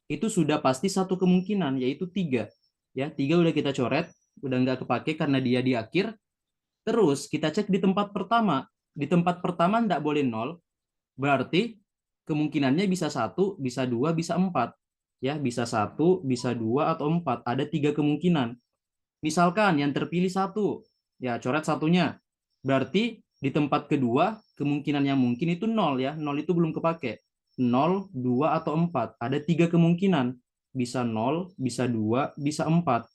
itu sudah pasti 1 kemungkinan, yaitu 3. Ya, 3 udah kita coret, udah nggak kepake karena dia di akhir. Terus kita cek di tempat pertama. Di tempat pertama nggak boleh 0, berarti kemungkinannya bisa 1, bisa 2, bisa 4. Ya, bisa 1, bisa 2, atau 4. Ada 3 kemungkinan. Misalkan yang terpilih 1, ya coret satunya. Berarti di tempat kedua, kemungkinan yang mungkin itu 0 ya. 0 itu belum kepake. 0, 2, atau 4. Ada 3 kemungkinan. Bisa 0, bisa 2, bisa 4.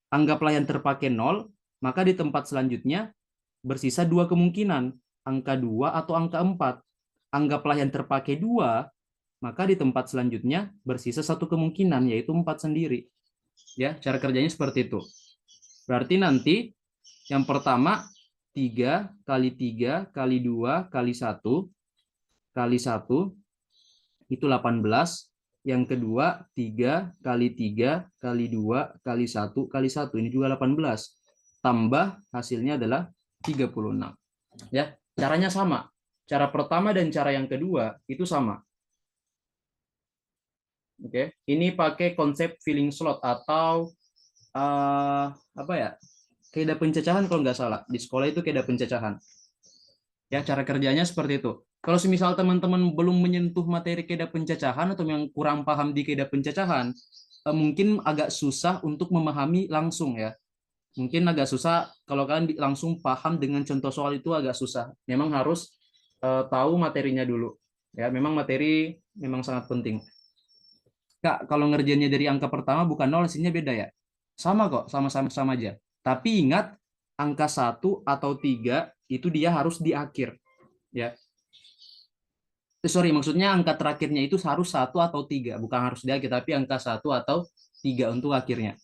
Anggaplah yang terpakai 0, maka di tempat selanjutnya bersisa 2 kemungkinan. Angka 2 atau angka 4. Anggaplah yang terpakai 2, maka di tempat selanjutnya bersisa 1 kemungkinan, yaitu 4 sendiri. Ya, cara kerjanya seperti itu. Berarti nanti yang pertama 3 kali 3 kali 2 kali 1 kali 1 itu 18. Yang kedua 3 kali 3 kali 2 kali 1 kali 1. Ini juga 18. Tambah hasilnya adalah 36. Ya, caranya sama. Cara pertama dan cara yang kedua itu sama. Oke, ini pakai konsep filling slot atau apa ya? Kaidah pencacahan kalau nggak salah. Di sekolah itu kaidah pencacahan. Ya, cara kerjanya seperti itu. Kalau semisal teman-teman belum menyentuh materi kaidah pencacahan atau yang kurang paham di kaidah pencacahan, mungkin agak susah untuk memahami langsung ya. Mungkin agak susah kalau kalian langsung paham dengan contoh soal itu agak susah. Memang harus tahu materinya dulu. Ya, memang materi memang sangat penting. Kak, kalau ngerjainnya dari angka pertama bukan 0, hasilnya beda ya? Sama kok, sama-sama aja. Tapi ingat, angka 1 atau 3 itu dia harus di akhir. Ya. Sorry, maksudnya angka terakhirnya itu harus 1 atau 3. Bukan harus di akhir, tapi angka 1 atau 3 untuk akhirnya.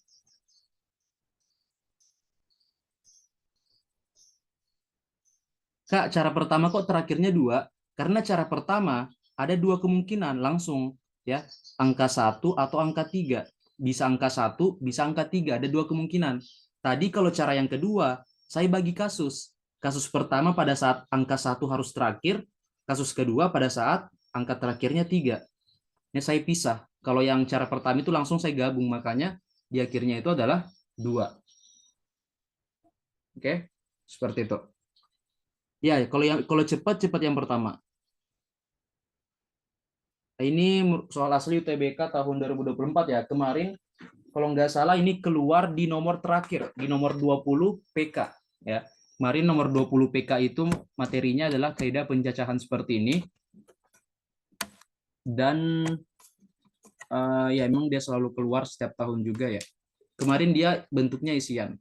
Kak, cara pertama kok terakhirnya 2? Karena cara pertama ada 2 kemungkinan langsung. Ya, angka 1 atau angka 3. Bisa angka 1, bisa angka 3. Ada 2 kemungkinan. Tadi kalau cara yang kedua, saya bagi kasus. Kasus pertama pada saat angka 1 harus terakhir. Kasus kedua pada saat angka terakhirnya 3. Ini saya pisah. Kalau yang cara pertama itu langsung saya gabung. Makanya di akhirnya itu adalah 2. Oke, seperti itu. Ya, kalau cepat yang pertama. Ini soal asli UTBK tahun 2024 ya. Kemarin kalau nggak salah ini keluar di nomor terakhir, di nomor 20 PK ya. Kemarin nomor 20 PK itu materinya adalah kaidah pencacahan seperti ini. Dan ya emang dia selalu keluar setiap tahun juga ya. Kemarin dia bentuknya isian.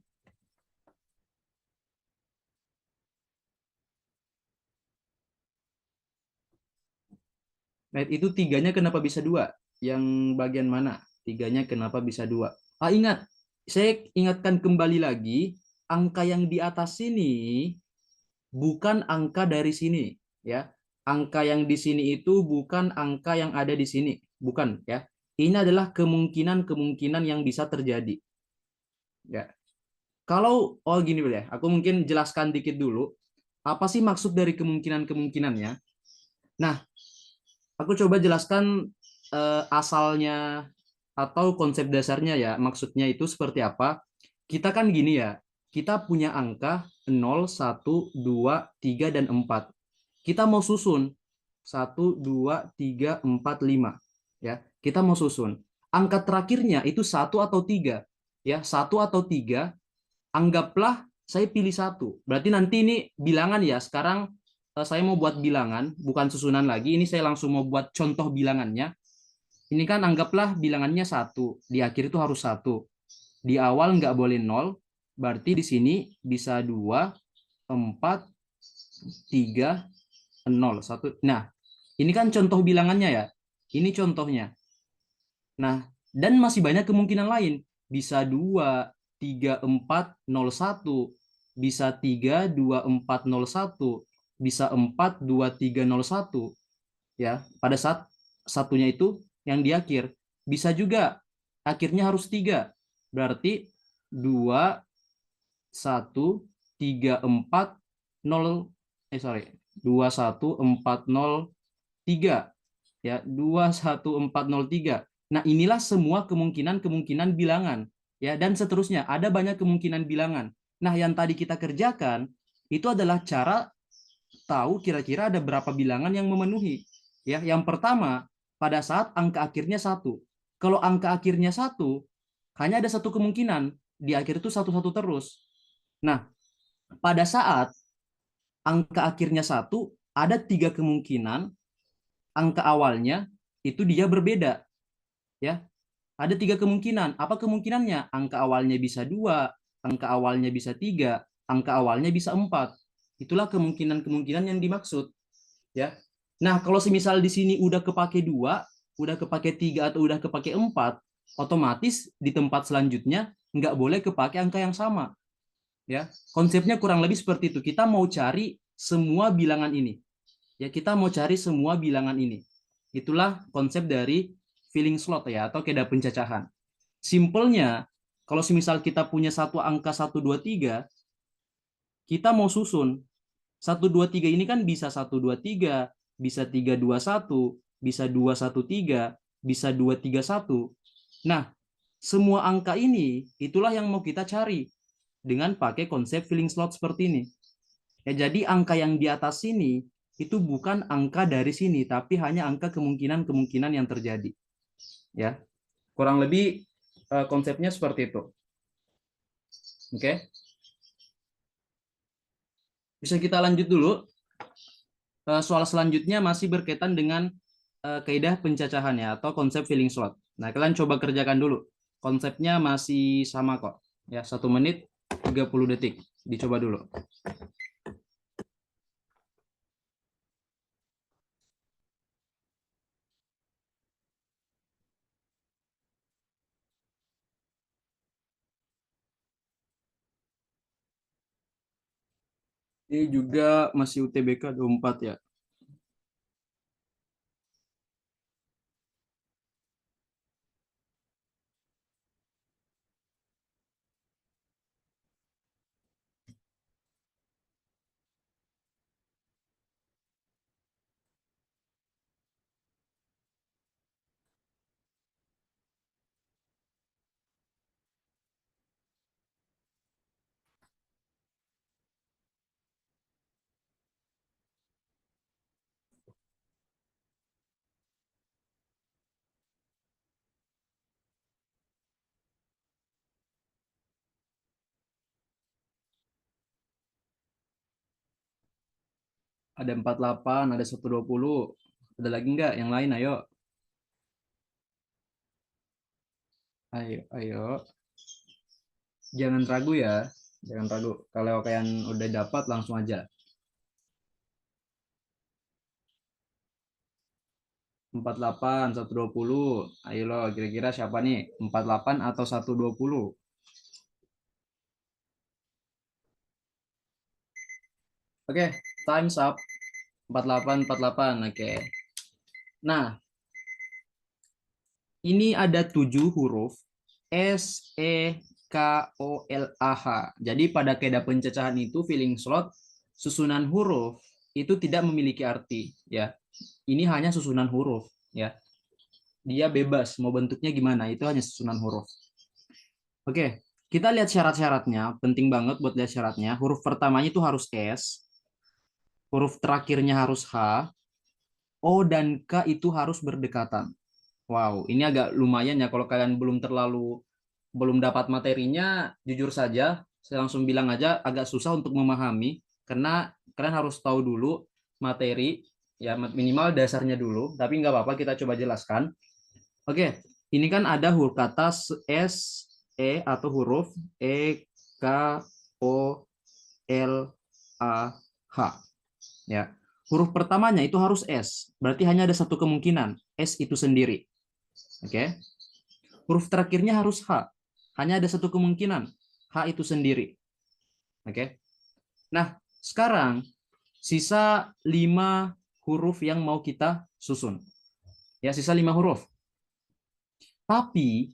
Nah, itu tiganya kenapa bisa 2? Yang bagian mana? Tiganya kenapa bisa 2? Ingat, saya ingatkan kembali lagi, angka yang di atas sini bukan angka dari sini, ya. Angka yang di sini itu bukan angka yang ada di sini, bukan, ya. Ini adalah kemungkinan-kemungkinan yang bisa terjadi. Ya. Kalau gini dulu ya, aku mungkin jelaskan dikit dulu. Apa sih maksud dari kemungkinan-kemungkinannya? Nah, aku coba jelaskan asalnya atau konsep dasarnya ya. Maksudnya itu seperti apa? Kita kan gini ya, kita punya angka 0, 1, 2, 3, dan 4. Kita mau susun 1, 2, 3, 4, 5. Ya, kita mau susun. Angka terakhirnya itu 1 atau 3. Ya, 1 atau 3, anggaplah saya pilih 1. Berarti nanti ini bilangan ya. Sekarang saya mau buat bilangan, bukan susunan lagi. Ini saya langsung mau buat contoh bilangannya. Ini kan anggaplah bilangannya 1. Di akhir itu harus 1. Di awal nggak boleh 0. Berarti di sini bisa 2, 4, 3, 0, 1. Nah, ini kan contoh bilangannya ya. Ini contohnya. Nah, dan masih banyak kemungkinan lain. Bisa 2, 3, 4, 0, 1. Bisa 3, 2, 4, 0, 1. Bisa 4, 2, 3, 0, 1. Ya, pada saat satunya itu yang di akhir. Bisa juga akhirnya harus 3. Berarti 2, 1, 3, 4, 0, sorry. 2, 1, 4, 0, 3. Ya, 2, 1, 4, 0, 3. Nah, inilah semua kemungkinan-kemungkinan bilangan. Ya, dan seterusnya. Ada banyak kemungkinan bilangan. Nah, yang tadi kita kerjakan, itu adalah cara tahu kira-kira ada berapa bilangan yang memenuhi. Ya, yang pertama, pada saat angka akhirnya 1. Kalau angka akhirnya 1, hanya ada satu kemungkinan. Di akhir itu satu-satu terus. Nah, pada saat angka akhirnya 1, ada 3 kemungkinan angka awalnya itu dia berbeda. Ya, ada 3 kemungkinan. Apa kemungkinannya? Angka awalnya bisa 2, angka awalnya bisa 3, angka awalnya bisa 4. Itulah kemungkinan-kemungkinan yang dimaksud. Ya. Nah, kalau semisal di sini udah kepake 2, udah kepake 3, atau udah kepake 4, otomatis di tempat selanjutnya nggak boleh kepake angka yang sama. Ya, konsepnya kurang lebih seperti itu. Kita mau cari semua bilangan ini. Ya, kita mau cari semua bilangan ini. Itulah konsep dari filling slot ya, atau keda pencacahan. Simpelnya, kalau semisal kita punya satu angka 1, 2, 3, kita mau susun 1, 2, 3 ini kan bisa 1, 2, 3, bisa 3, 2, 1, bisa 2, 1, 3, bisa 2, 3, 1. Nah, semua angka ini itulah yang mau kita cari dengan pakai konsep filling slot seperti ini. Ya, jadi angka yang di atas sini itu bukan angka dari sini, tapi hanya angka kemungkinan-kemungkinan yang terjadi. Ya, kurang lebih konsepnya seperti itu. Oke, bisa kita lanjut dulu. Soal selanjutnya masih berkaitan dengan kaidah pencacahan ya, atau konsep filling slot. Nah, kalian coba kerjakan dulu. Konsepnya masih sama kok. Ya, 1 menit 30 detik. Dicoba dulu. Ini juga masih UTBK 24 ya. Ada 48, ada 120. Ada lagi nggak yang lain? Ayo. Ayo, ayo. Jangan ragu ya. Jangan ragu. Kalau kalian udah dapat langsung aja. 48, 120. Ayo lo, kira-kira siapa nih? 48 atau 120? Oke, time's up. 48, 48. Oke. Nah, ini ada 7 huruf S, E, K, O, L, A, H. Jadi pada kaidah pencacahan itu filling slot susunan huruf itu tidak memiliki arti ya. Ini hanya susunan huruf ya. Dia bebas mau bentuknya gimana, itu hanya susunan huruf. Oke, kita lihat syarat-syaratnya, penting banget buat lihat syaratnya. Huruf pertamanya itu harus S, huruf terakhirnya harus H, O dan K itu harus berdekatan. Wow, ini agak lumayan ya kalau kalian belum dapat materinya, jujur saja, saya langsung bilang aja agak susah untuk memahami karena kalian harus tahu dulu materi ya minimal dasarnya dulu, tapi nggak apa-apa kita coba jelaskan. Oke, ini kan ada huruf kata S, E atau huruf E, K, O, L, A, H. Ya, huruf pertamanya itu harus S, berarti hanya ada satu kemungkinan, S itu sendiri. Oke, huruf terakhirnya harus H, hanya ada satu kemungkinan, H itu sendiri. Oke, nah sekarang sisa 5 huruf yang mau kita susun. Ya, sisa 5 huruf. Tapi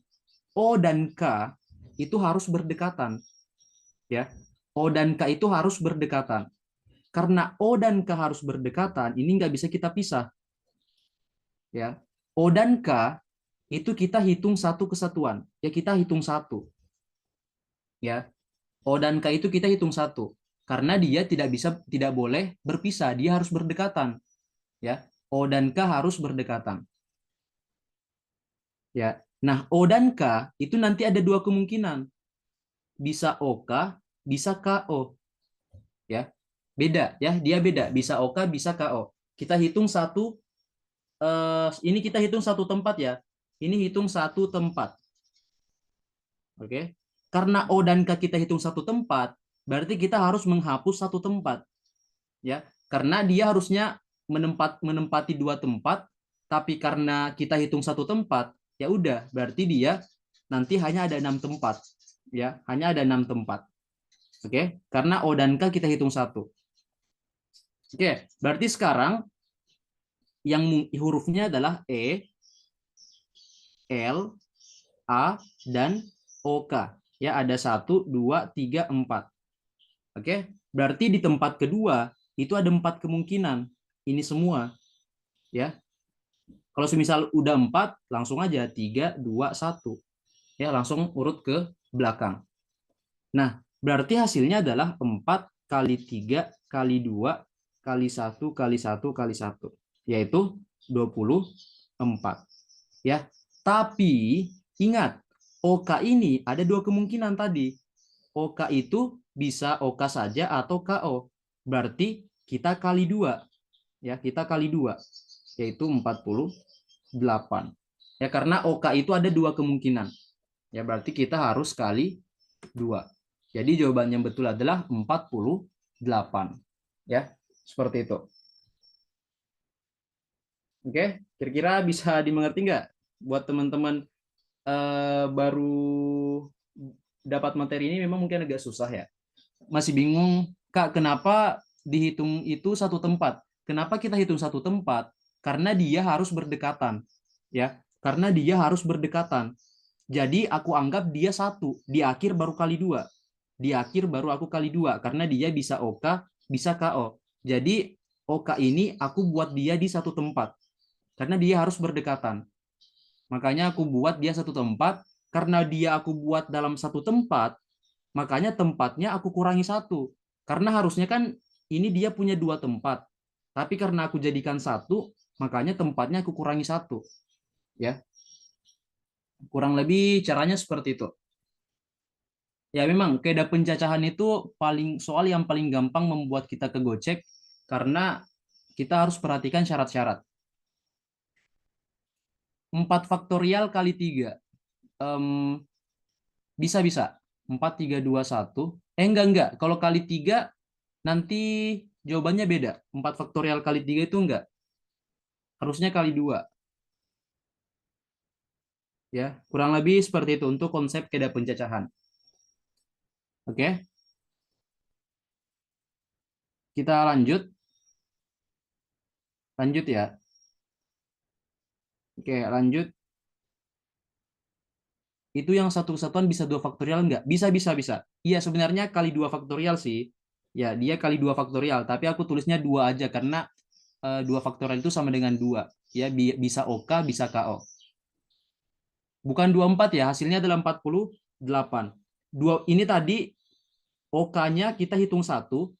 O dan K itu harus berdekatan. Ya, O dan K itu harus berdekatan. Karena O dan K harus berdekatan, ini nggak bisa kita pisah. Ya, O dan K itu kita hitung satu kesatuan. Ya, kita hitung satu. Ya, O dan K itu kita hitung satu. Karena dia tidak boleh berpisah, dia harus berdekatan. Ya, O dan K harus berdekatan. Ya, nah O dan K itu nanti ada dua kemungkinan, bisa OK, bisa KO. Ya, beda ya, dia beda, bisa OK, bisa KO. Kita hitung satu, ini kita hitung satu tempat ya, ini hitung satu tempat. Oke, karena O dan K kita hitung satu tempat, berarti kita harus menghapus satu tempat ya, karena dia harusnya menempati dua tempat, tapi karena kita hitung satu tempat, ya udah, berarti dia nanti hanya ada 6 tempat ya, hanya ada 6 tempat. Oke, karena O dan K kita hitung satu. Oke, berarti sekarang yang hurufnya adalah E, L, A, dan OK. Ya, ada 1, 2, 3, 4. Oke, berarti di tempat kedua itu ada 4 kemungkinan. Ini semua. Ya, kalau semisal udah 4, langsung aja 3, 2, 1. Ya, langsung urut ke belakang. Nah, berarti hasilnya adalah 4 kali 3 kali 2 kali 1 kali 1 kali 1. Yaitu 24. Ya, tapi ingat, OK ini ada dua kemungkinan tadi. OK itu bisa OK saja atau KO. Berarti kita kali 2. Ya, kita kali 2. Yaitu 48. Ya, karena OK itu ada dua kemungkinan. Ya, berarti kita harus kali 2. Jadi jawaban yang betul adalah 48. Ya, seperti itu. Oke, kira-kira bisa dimengerti nggak? Buat teman-teman baru dapat materi ini memang mungkin agak susah ya. Masih bingung, Kak, kenapa dihitung itu satu tempat? Kenapa kita hitung satu tempat? Karena dia harus berdekatan. Ya, karena dia harus berdekatan. Jadi aku anggap dia satu, di akhir baru kali 2. Di akhir baru aku kali 2 karena dia bisa OK, bisa KO. Jadi OK ini aku buat dia di satu tempat karena dia harus berdekatan. Makanya aku buat dia satu tempat, karena dia aku buat dalam satu tempat, makanya tempatnya aku kurangi satu. Karena harusnya kan ini dia punya dua tempat, tapi karena aku jadikan satu, makanya tempatnya aku kurangi satu. Ya, kurang lebih caranya seperti itu. Ya memang kaidah pencacahan itu soal yang paling gampang membuat kita kegocek karena kita harus perhatikan syarat-syarat. 4 faktorial kali 3. Bisa. 4, 3, 2, 1. Enggak. Kalau kali 3 nanti jawabannya beda. 4 faktorial kali 3 itu enggak. Harusnya kali 2. Ya, kurang lebih seperti itu untuk konsep kaidah pencacahan. Oke. Kita lanjut. Lanjut ya. Oke, lanjut. itu yang satu kesatuan bisa 2 faktorial nggak? Bisa, bisa, bisa. Iya, sebenarnya kali 2 faktorial sih. Ya, dia kali 2 faktorial, tapi aku tulisnya 2 aja karena 2 faktorial itu sama dengan 2. Ya, bisa OK, bisa KO. Bukan 24 ya, hasilnya adalah 48. Ini tadi OK-nya kita hitung 1,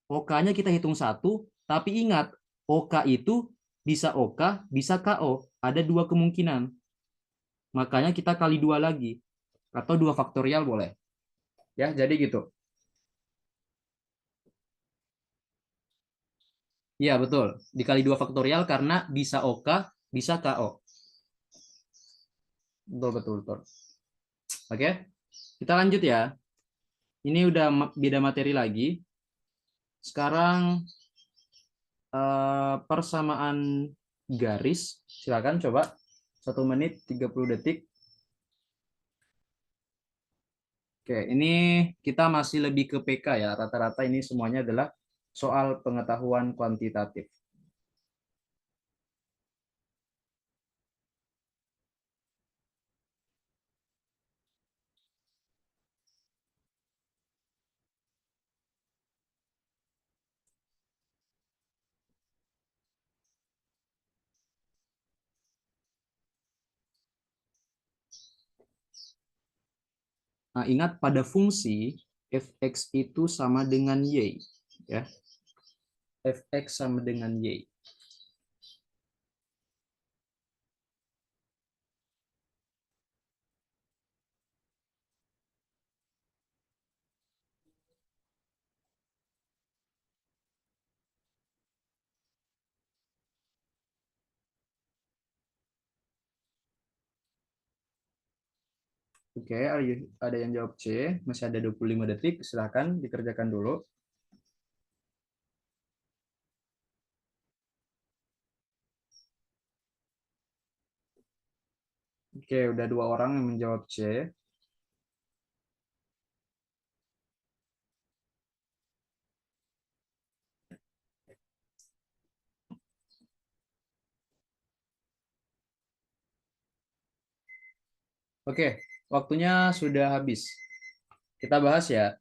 OK-nya kita hitung 1, tapi ingat, OK itu bisa OK, bisa KO. Ada 2 kemungkinan. Makanya kita kali 2 lagi. Atau 2 faktorial boleh. Ya, jadi gitu. Iya, betul. Dikali 2 faktorial karena bisa OK, bisa KO. Betul, betul, betul. Oke, kita lanjut ya. Ini udah beda materi lagi. Sekarang persamaan garis. Silakan coba. 1 menit 30 detik. Oke, ini kita masih lebih ke PK ya. Rata-rata ini semuanya adalah soal pengetahuan kuantitatif. Nah, ingat pada fungsi fx itu sama dengan y, ya. Fx sama dengan y. Oke, ada yang jawab C, masih ada 25 detik, silahkan dikerjakan dulu. Oke, udah 2 orang yang menjawab C. Oke, waktunya sudah habis. Kita bahas ya.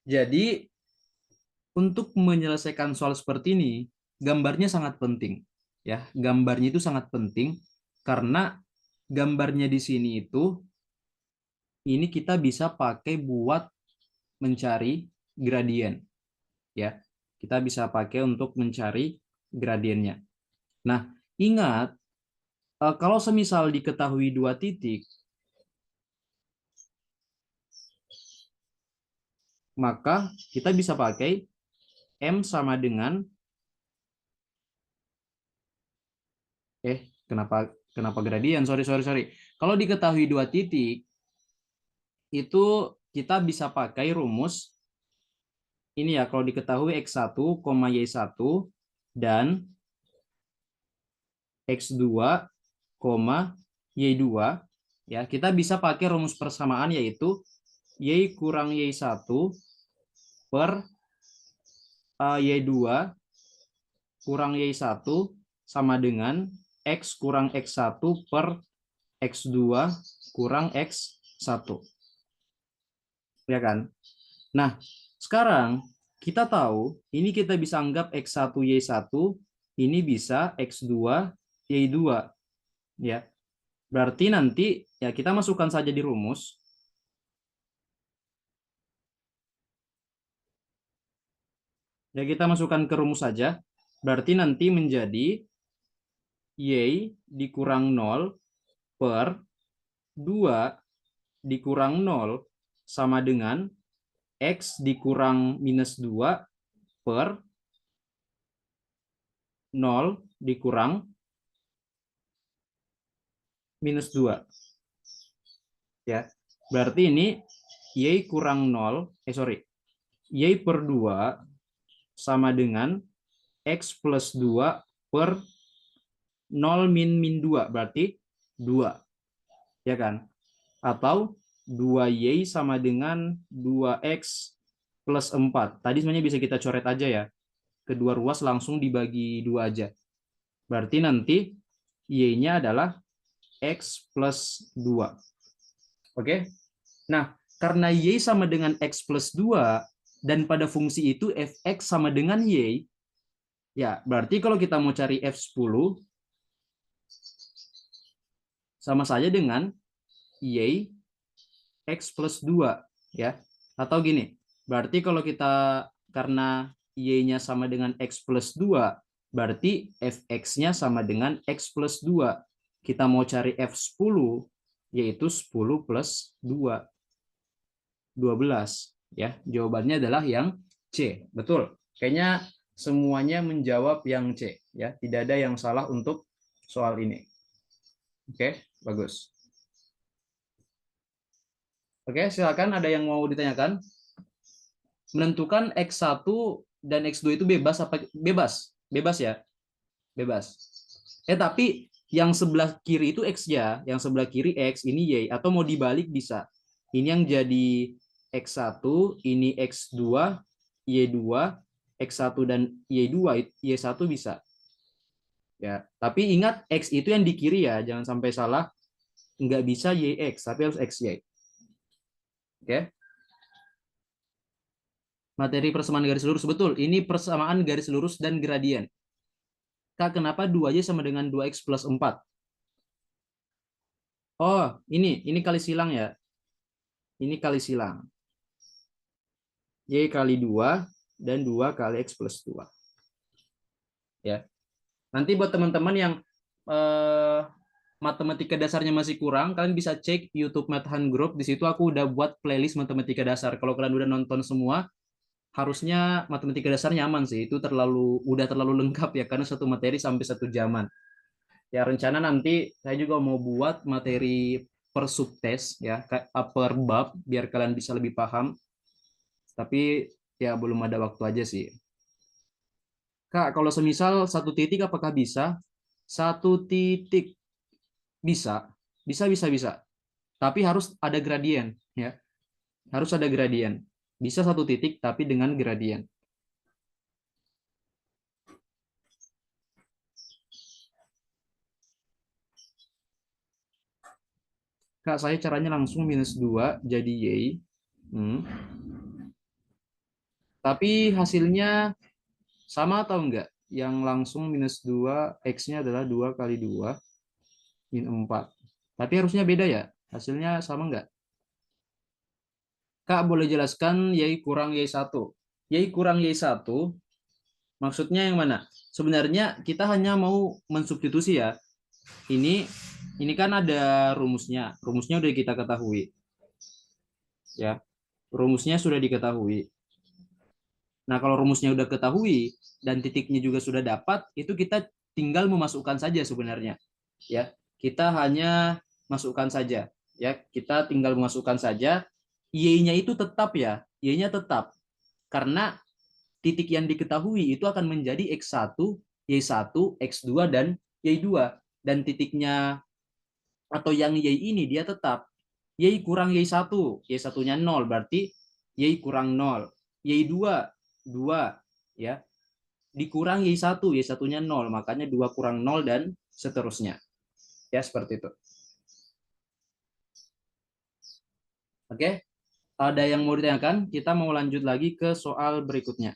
Jadi, untuk menyelesaikan soal seperti ini, gambarnya sangat penting. Ya, gambarnya itu sangat penting karena gambarnya di sini itu ini kita bisa pakai buat mencari gradien. Ya, kita bisa pakai untuk mencari gradiennya. Nah, ingat kalau semisal diketahui 2 titik, maka kita bisa pakai M sama dengan kenapa gradien? Sorry. Kalau diketahui 2 titik, itu kita bisa pakai rumus ini ya, kalau diketahui X1, Y1 dan X2, Y2, ya, kita bisa pakai rumus persamaan yaitu Y kurang Y1 per Y2 kurang Y1 sama dengan X kurang X1 per X2 kurang X1. Ya kan? Nah, sekarang kita tahu ini kita bisa anggap X1 Y1 ini bisa X2 Y2 ya. Berarti nanti ya kita masukkan saja di rumus. Ya kita masukkan ke rumus saja. Berarti nanti menjadi Y dikurang 0 per 2 dikurang 0 sama dengan X dikurang minus 2 per 0 dikurang minus 2. Ya, berarti ini Y kurang 0, Y per 2 sama dengan X plus 2 per 0 min 2, berarti 2. Ya kan? Atau 2Y sama dengan 2X plus 4. Tadi sebenarnya bisa kita coret aja ya. Kedua ruas langsung dibagi 2 aja. Berarti nanti Y-nya adalah X plus 2. Oke. Nah, karena Y sama dengan X plus 2, dan pada fungsi itu Fx sama dengan Y, ya berarti kalau kita mau cari F10, sama saja dengan Y X plus 2. Ya. Atau gini, berarti kalau kita, karena Y-nya sama dengan X plus 2, berarti Fx-nya sama dengan X plus 2. Kita mau cari F10, yaitu 10 plus 2. 12 ya. Jawabannya adalah yang C. Betul. Kayaknya semuanya menjawab yang C ya. Tidak ada yang salah untuk soal ini. Oke, bagus. Oke, silakan ada yang mau ditanyakan? Menentukan X1 dan X2 itu bebas apa bebas? Bebas ya? Bebas. Tapi yang sebelah kiri itu X ya, yang sebelah kiri X, ini Y, atau mau dibalik bisa. Ini yang jadi X1, ini X2, Y2, X1 dan Y2, Y1 bisa. Ya, tapi ingat X itu yang di kiri ya, jangan sampai salah. Nggak bisa YX, tapi harus XY. Oke. Materi persamaan garis lurus, betul. Ini persamaan garis lurus dan gradien. Kak, kenapa 2Y sama dengan 2X plus 4? Oh, ini kali silang ya. Ini kali silang. Y kali 2 dan 2 kali X plus 2. Ya. Nanti buat teman-teman yang matematika dasarnya masih kurang, kalian bisa cek YouTube Mathan Group. Di situ aku udah buat playlist matematika dasar. Kalau kalian udah nonton semua, harusnya matematika dasarnya aman sih. Itu udah terlalu lengkap ya, karena satu materi sampai 1 jaman. Ya, rencana nanti saya juga mau buat materi per subtes ya, per bab, biar kalian bisa lebih paham. Tapi ya belum ada waktu aja sih. Kak, kalau semisal 1 titik apakah bisa? 1 titik bisa, bisa. Tapi harus ada gradien ya. Harus ada gradien. Bisa 1 titik tapi dengan gradien. Kak, saya caranya langsung -2 jadi Y. Tapi hasilnya sama atau enggak? Yang langsung -2, X-nya adalah 2 kali 2, min 4. Tapi harusnya beda ya? Hasilnya sama enggak? Kak, boleh jelaskan Y kurang Y1. Y kurang Y1, maksudnya yang mana? Sebenarnya kita hanya mau mensubstitusi ya. Ini kan ada rumusnya. Rumusnya udah kita ketahui. Ya, rumusnya sudah diketahui. Nah, kalau rumusnya udah ketahui dan titiknya juga sudah dapat, itu kita tinggal memasukkan saja sebenarnya. Ya, kita hanya masukkan saja. Ya, kita tinggal memasukkan saja. Y-nya itu tetap ya, Y-nya tetap. Karena titik yang diketahui itu akan menjadi X1, Y1, X2, dan Y2. Dan titiknya atau yang Y ini dia tetap. Y kurang Y1, Y1-nya 0, berarti Y kurang 0. Y2, 2, ya. Dikurang Y1, Y1-nya 0, makanya 2 kurang 0 dan seterusnya. Ya, seperti itu. Oke, ada yang mau ditanyakan? Kita mau lanjut lagi ke soal berikutnya.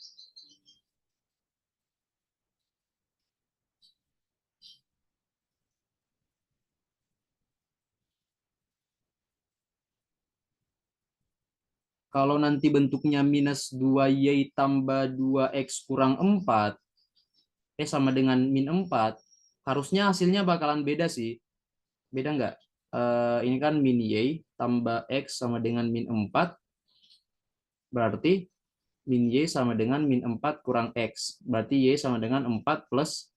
Kalau nanti bentuknya -2Y tambah 2X kurang 4, sama dengan -4, harusnya hasilnya bakalan beda sih. Beda nggak? Ini kan min Y tambah X sama dengan -4, berarti min Y sama dengan -4 kurang X. Berarti Y sama dengan 4 plus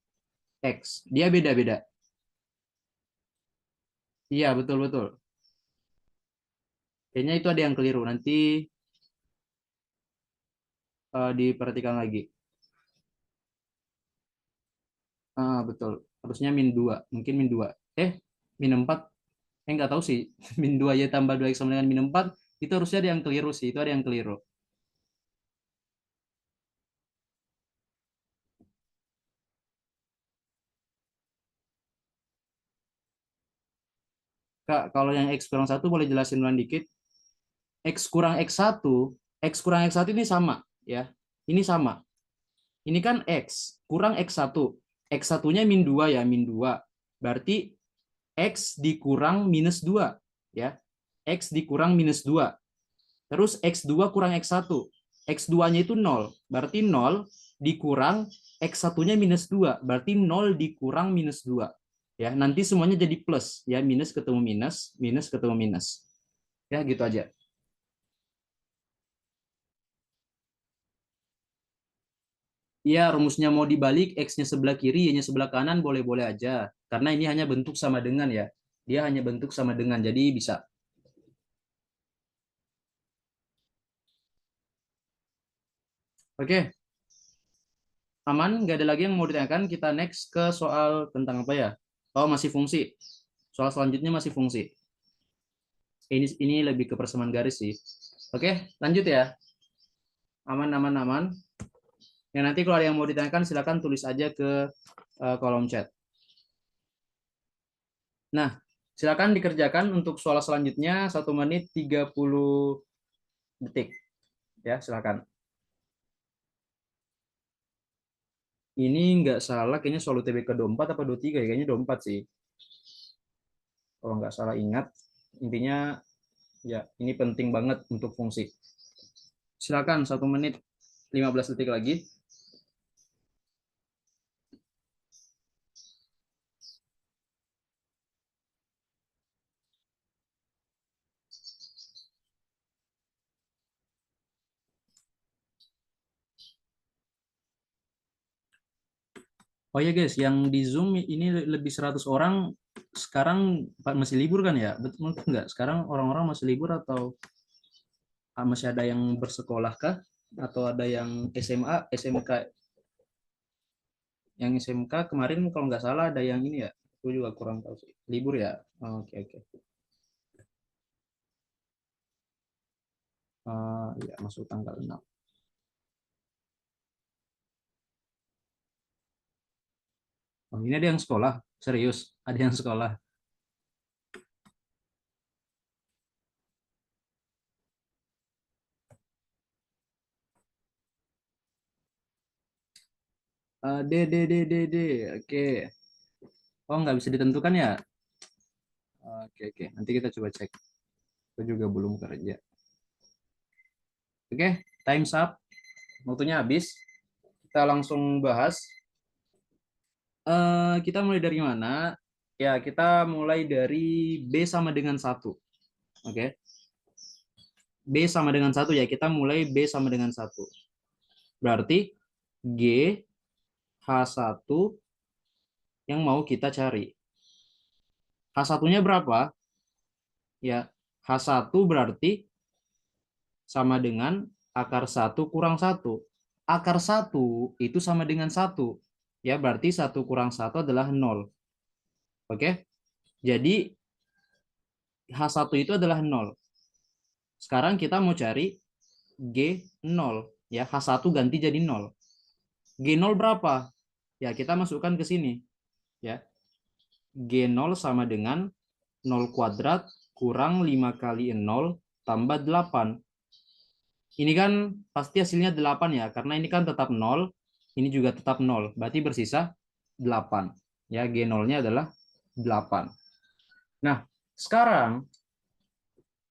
X. Dia beda-beda. Iya, betul-betul. Kayaknya itu ada yang keliru. Nanti diperhatikan lagi. Betul. Harusnya -2. Mungkin -2. -4. Nggak tahu sih. -2Y tambah 2X sama dengan -4. Itu harusnya ada yang keliru sih. Itu ada yang keliru. Kak, kalau yang X kurang 1 boleh jelasin ulang dikit. X kurang X1 ini sama ya. Ini sama. Ini kan X kurang X1. X1-nya min 2 ya, min 2. Berarti X dikurang minus 2 ya. X dikurang minus 2. Terus X2 kurang X1. X2-nya itu 0. Berarti 0 dikurang X1-nya minus 2. Berarti 0 dikurang minus 2. Ya, nanti semuanya jadi plus ya, minus ketemu minus, minus ketemu minus. Ya, gitu aja. Iya, rumusnya mau dibalik, X-nya sebelah kiri, Y-nya sebelah kanan, boleh-boleh aja. Karena ini hanya bentuk sama dengan ya. Dia hanya bentuk sama dengan, jadi bisa. Oke. Aman, nggak ada lagi yang mau ditanyakan. Kita next ke soal tentang apa ya? Oh, masih fungsi. Soal selanjutnya masih fungsi. Ini lebih ke persamaan garis sih. Oke, lanjut ya. Aman, aman, aman. Ya, nanti kalau ada yang mau ditanyakan, silakan tulis aja ke kolom chat. Nah, silakan dikerjakan untuk soal selanjutnya 1 menit 30 detik. Ya, silakan. Ini nggak salah, kayaknya soal UTBK 24 apa 23 ya? Kayaknya 24 sih. Kalau nggak salah ingat. Intinya, ya ini penting banget untuk fungsi. Silakan 1 menit 15 detik lagi. Oh ya guys, yang di Zoom ini lebih 100 orang sekarang masih libur kan ya? Betul nggak? Sekarang orang-orang masih libur atau masih ada yang bersekolah kah? Atau ada yang SMA, SMK? Yang SMK kemarin kalau nggak salah ada yang ini ya? Aku juga kurang tahu sih. Libur ya? Oh, oke, oke. Ya, masuk tanggal 6. Oh, ini ada yang sekolah? Serius? Ada yang sekolah? D, D, D, D, D. Oke. Oh, nggak bisa ditentukan ya? Oke, oke. Nanti kita coba cek. Aku juga belum kerja. Oke, time's up. Waktunya habis. Kita langsung bahas. Kita mulai dari mana? Ya, kita mulai dari B sama dengan 1. Oke. B sama dengan 1 ya. Kita mulai B sama dengan 1. Berarti G H1 yang mau kita cari. H1-nya berapa? Ya, H1 berarti sama dengan akar 1 kurang 1. Akar 1 itu sama dengan 1. Ya, berarti 1 kurang 1 adalah 0. Oke? Jadi, H1 itu adalah 0. Sekarang kita mau cari G0. Ya, H1 ganti jadi 0. G0 berapa? Ya, kita masukkan ke sini. Ya, G0 sama dengan 0 kuadrat kurang 5 kali 0 tambah 8. Ini kan pasti hasilnya 8 ya, karena ini kan tetap 0, ini juga tetap 0. Berarti bersisa 8. Ya, G0-nya adalah 8. Nah, sekarang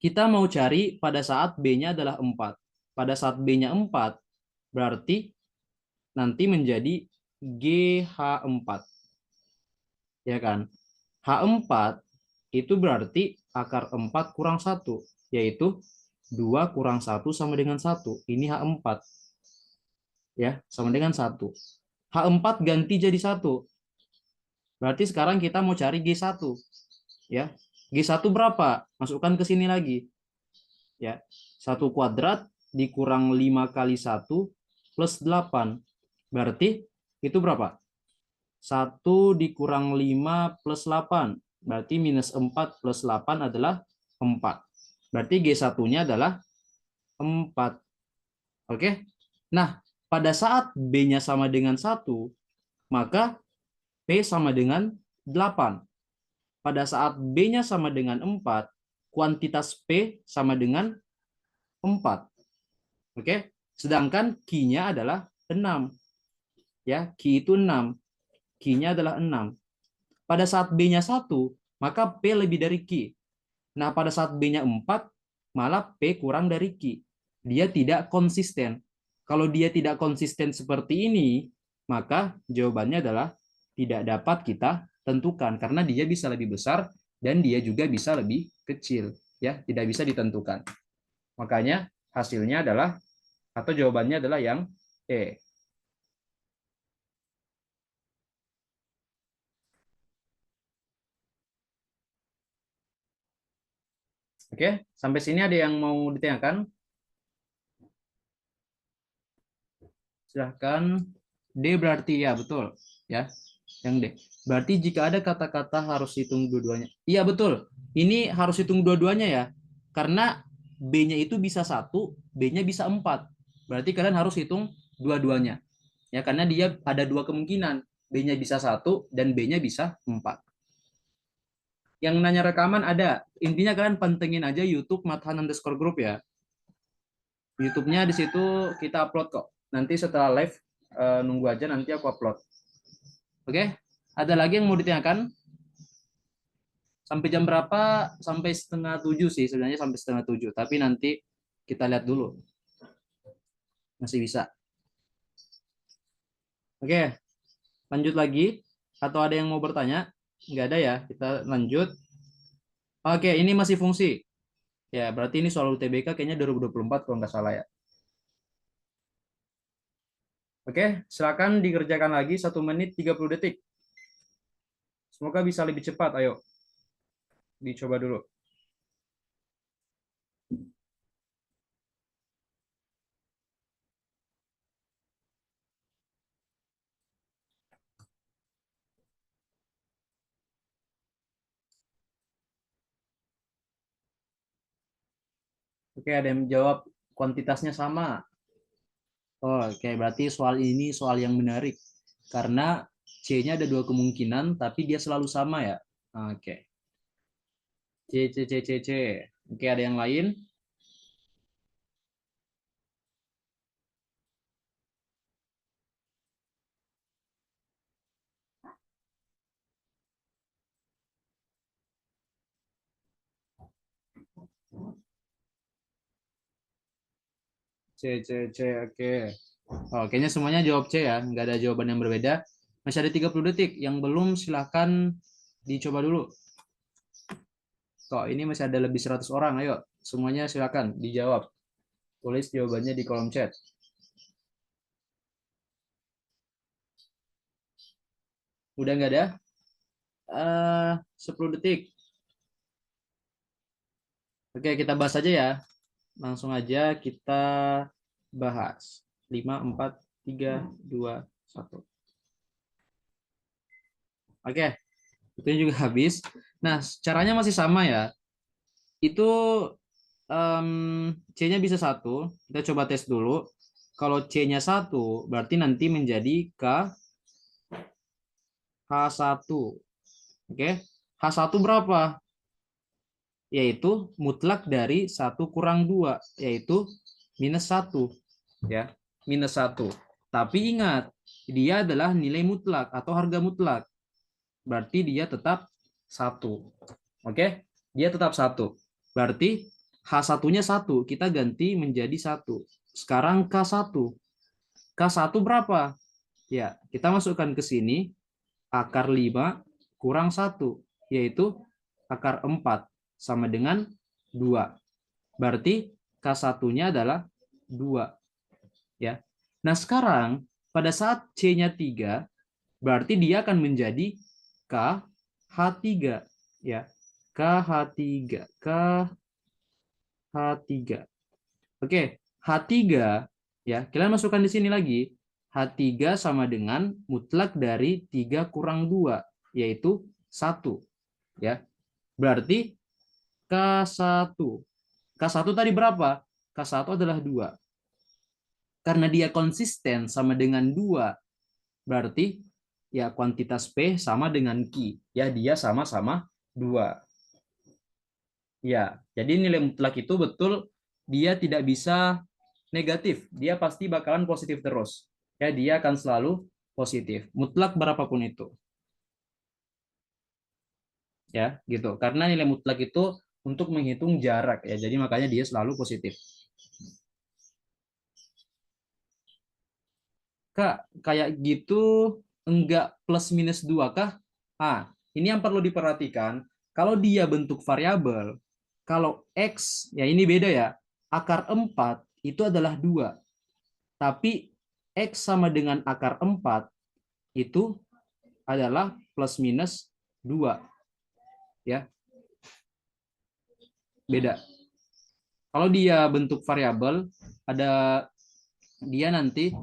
kita mau cari pada saat B-nya adalah 4. Pada saat B-nya 4, berarti nanti menjadi GH4. Ya kan? H4 itu berarti akar 4 kurang 1, yaitu 2 kurang 1 sama dengan 1. Ini H4. Ya, sama dengan 1. H4 ganti jadi 1. Berarti sekarang kita mau cari G1. Ya. G1 berapa? Masukkan ke sini lagi. Ya. 1 kuadrat dikurang 5 kali 1 plus 8. Berarti itu berapa? 1 dikurang 5 plus 8. Berarti minus 4 plus 8 adalah 4. Berarti G1-nya adalah 4. Oke? Nah, pada saat B-nya sama dengan 1, maka P sama dengan 8. pada saat B-nya sama dengan 4, kuantitas P sama dengan 4. Oke? Sedangkan Q-nya adalah 6. Ya, Q itu 6. Q-nya adalah 6. Pada saat B-nya 1, maka P lebih dari Q. Nah, pada saat B-nya 4, malah P kurang dari Q. Dia tidak konsisten. Kalau dia tidak konsisten seperti ini, maka jawabannya adalah tidak dapat kita tentukan karena dia bisa lebih besar dan dia juga bisa lebih kecil, ya, tidak bisa ditentukan. Makanya hasilnya adalah atau jawabannya adalah yang E. Oke, sampai sini ada yang mau ditanyakan? Silahkan. D berarti ya, betul. Ya, yang D. Berarti jika ada kata-kata harus hitung dua-duanya. Iya, betul. Ini harus hitung dua-duanya ya. Karena B-nya itu bisa 1, B-nya bisa 4. Berarti kalian harus hitung dua-duanya. Ya, karena dia ada dua kemungkinan. B-nya bisa 1 dan B-nya bisa 4. Yang nanya rekaman ada. Intinya kalian pantengin aja YouTube Mathan_Group ya. YouTube-nya di situ kita upload kok. Nanti setelah live nunggu aja nanti aku upload. Oke? Ada lagi yang mau ditanyakan? Sampai jam berapa? Sampai 6:30 sih sebenarnya, sampai 6:30. Tapi nanti kita lihat dulu. Masih bisa. Oke. Lanjut lagi. Atau ada yang mau bertanya? Nggak ada ya. Kita lanjut. Oke, ini masih fungsi. Ya, berarti ini soal UTBK kayaknya 2024 kalau nggak salah ya. Oke, silakan dikerjakan lagi 1 menit 30 detik. Semoga bisa lebih cepat, ayo. Dicoba dulu. Oke, ada yang jawab kuantitasnya sama. Oh, oke, berarti soal ini soal yang menarik. Karena C-nya ada dua kemungkinan, tapi dia selalu sama ya. Oke. C, C, C, C, C. Oke, ada yang lain? C, C, C, oke. Oh, kayaknya semuanya jawab C ya. Nggak ada jawaban yang berbeda. Masih ada 30 detik. Yang belum silahkan dicoba dulu. Kok ini masih ada lebih 100 orang. Ayo, semuanya silahkan dijawab. Tulis jawabannya di kolom chat. Udah nggak ada? 10 detik. Oke, kita bahas aja ya. Langsung aja kita bahas. 5, 4, 3, 2, 1. Oke, itu juga habis. Nah, caranya masih sama ya. Itu C-nya bisa 1. Kita coba tes dulu. Kalau C-nya 1, berarti nanti menjadi H1. Oke, H1 berapa? Yaitu mutlak dari 1 kurang 2, yaitu -1. Ya, -1. Tapi ingat, dia adalah nilai mutlak atau harga mutlak. Berarti dia tetap 1. Oke? Dia tetap 1. Berarti H1-nya 1. Kita ganti menjadi 1. Sekarang K1. K1 berapa? Ya, kita masukkan ke sini akar 5 kurang 1, yaitu akar 4 sama dengan 2. Berarti K1-nya adalah 2. Ya. Nah, sekarang pada saat C-nya 3, berarti dia akan menjadi KH3 ya. KH3, KH3. Oke, H3 ya. Kalian masukkan di sini lagi. H3 sama dengan mutlak dari 3 kurang 2, yaitu 1 ya. Berarti K1. K1 tadi berapa? K1 adalah 2. Karena dia konsisten sama dengan 2, berarti ya kuantitas P sama dengan Q. Ya, dia sama-sama 2. Ya, jadi nilai mutlak itu betul dia tidak bisa negatif. Dia pasti bakalan positif terus. Ya, dia akan selalu positif. Mutlak berapapun itu. Ya, gitu. Karena nilai mutlak itu untuk menghitung jarak ya. Jadi makanya dia selalu positif. Kak, kayak gitu enggak plus minus 2 kah? Ini yang perlu diperhatikan. Kalau dia bentuk variabel, kalau X, ya ini beda ya. Akar 4 itu adalah 2. Tapi X sama dengan akar 4 itu adalah plus minus 2. Ya, beda. Kalau dia bentuk variabel, ada dia nanti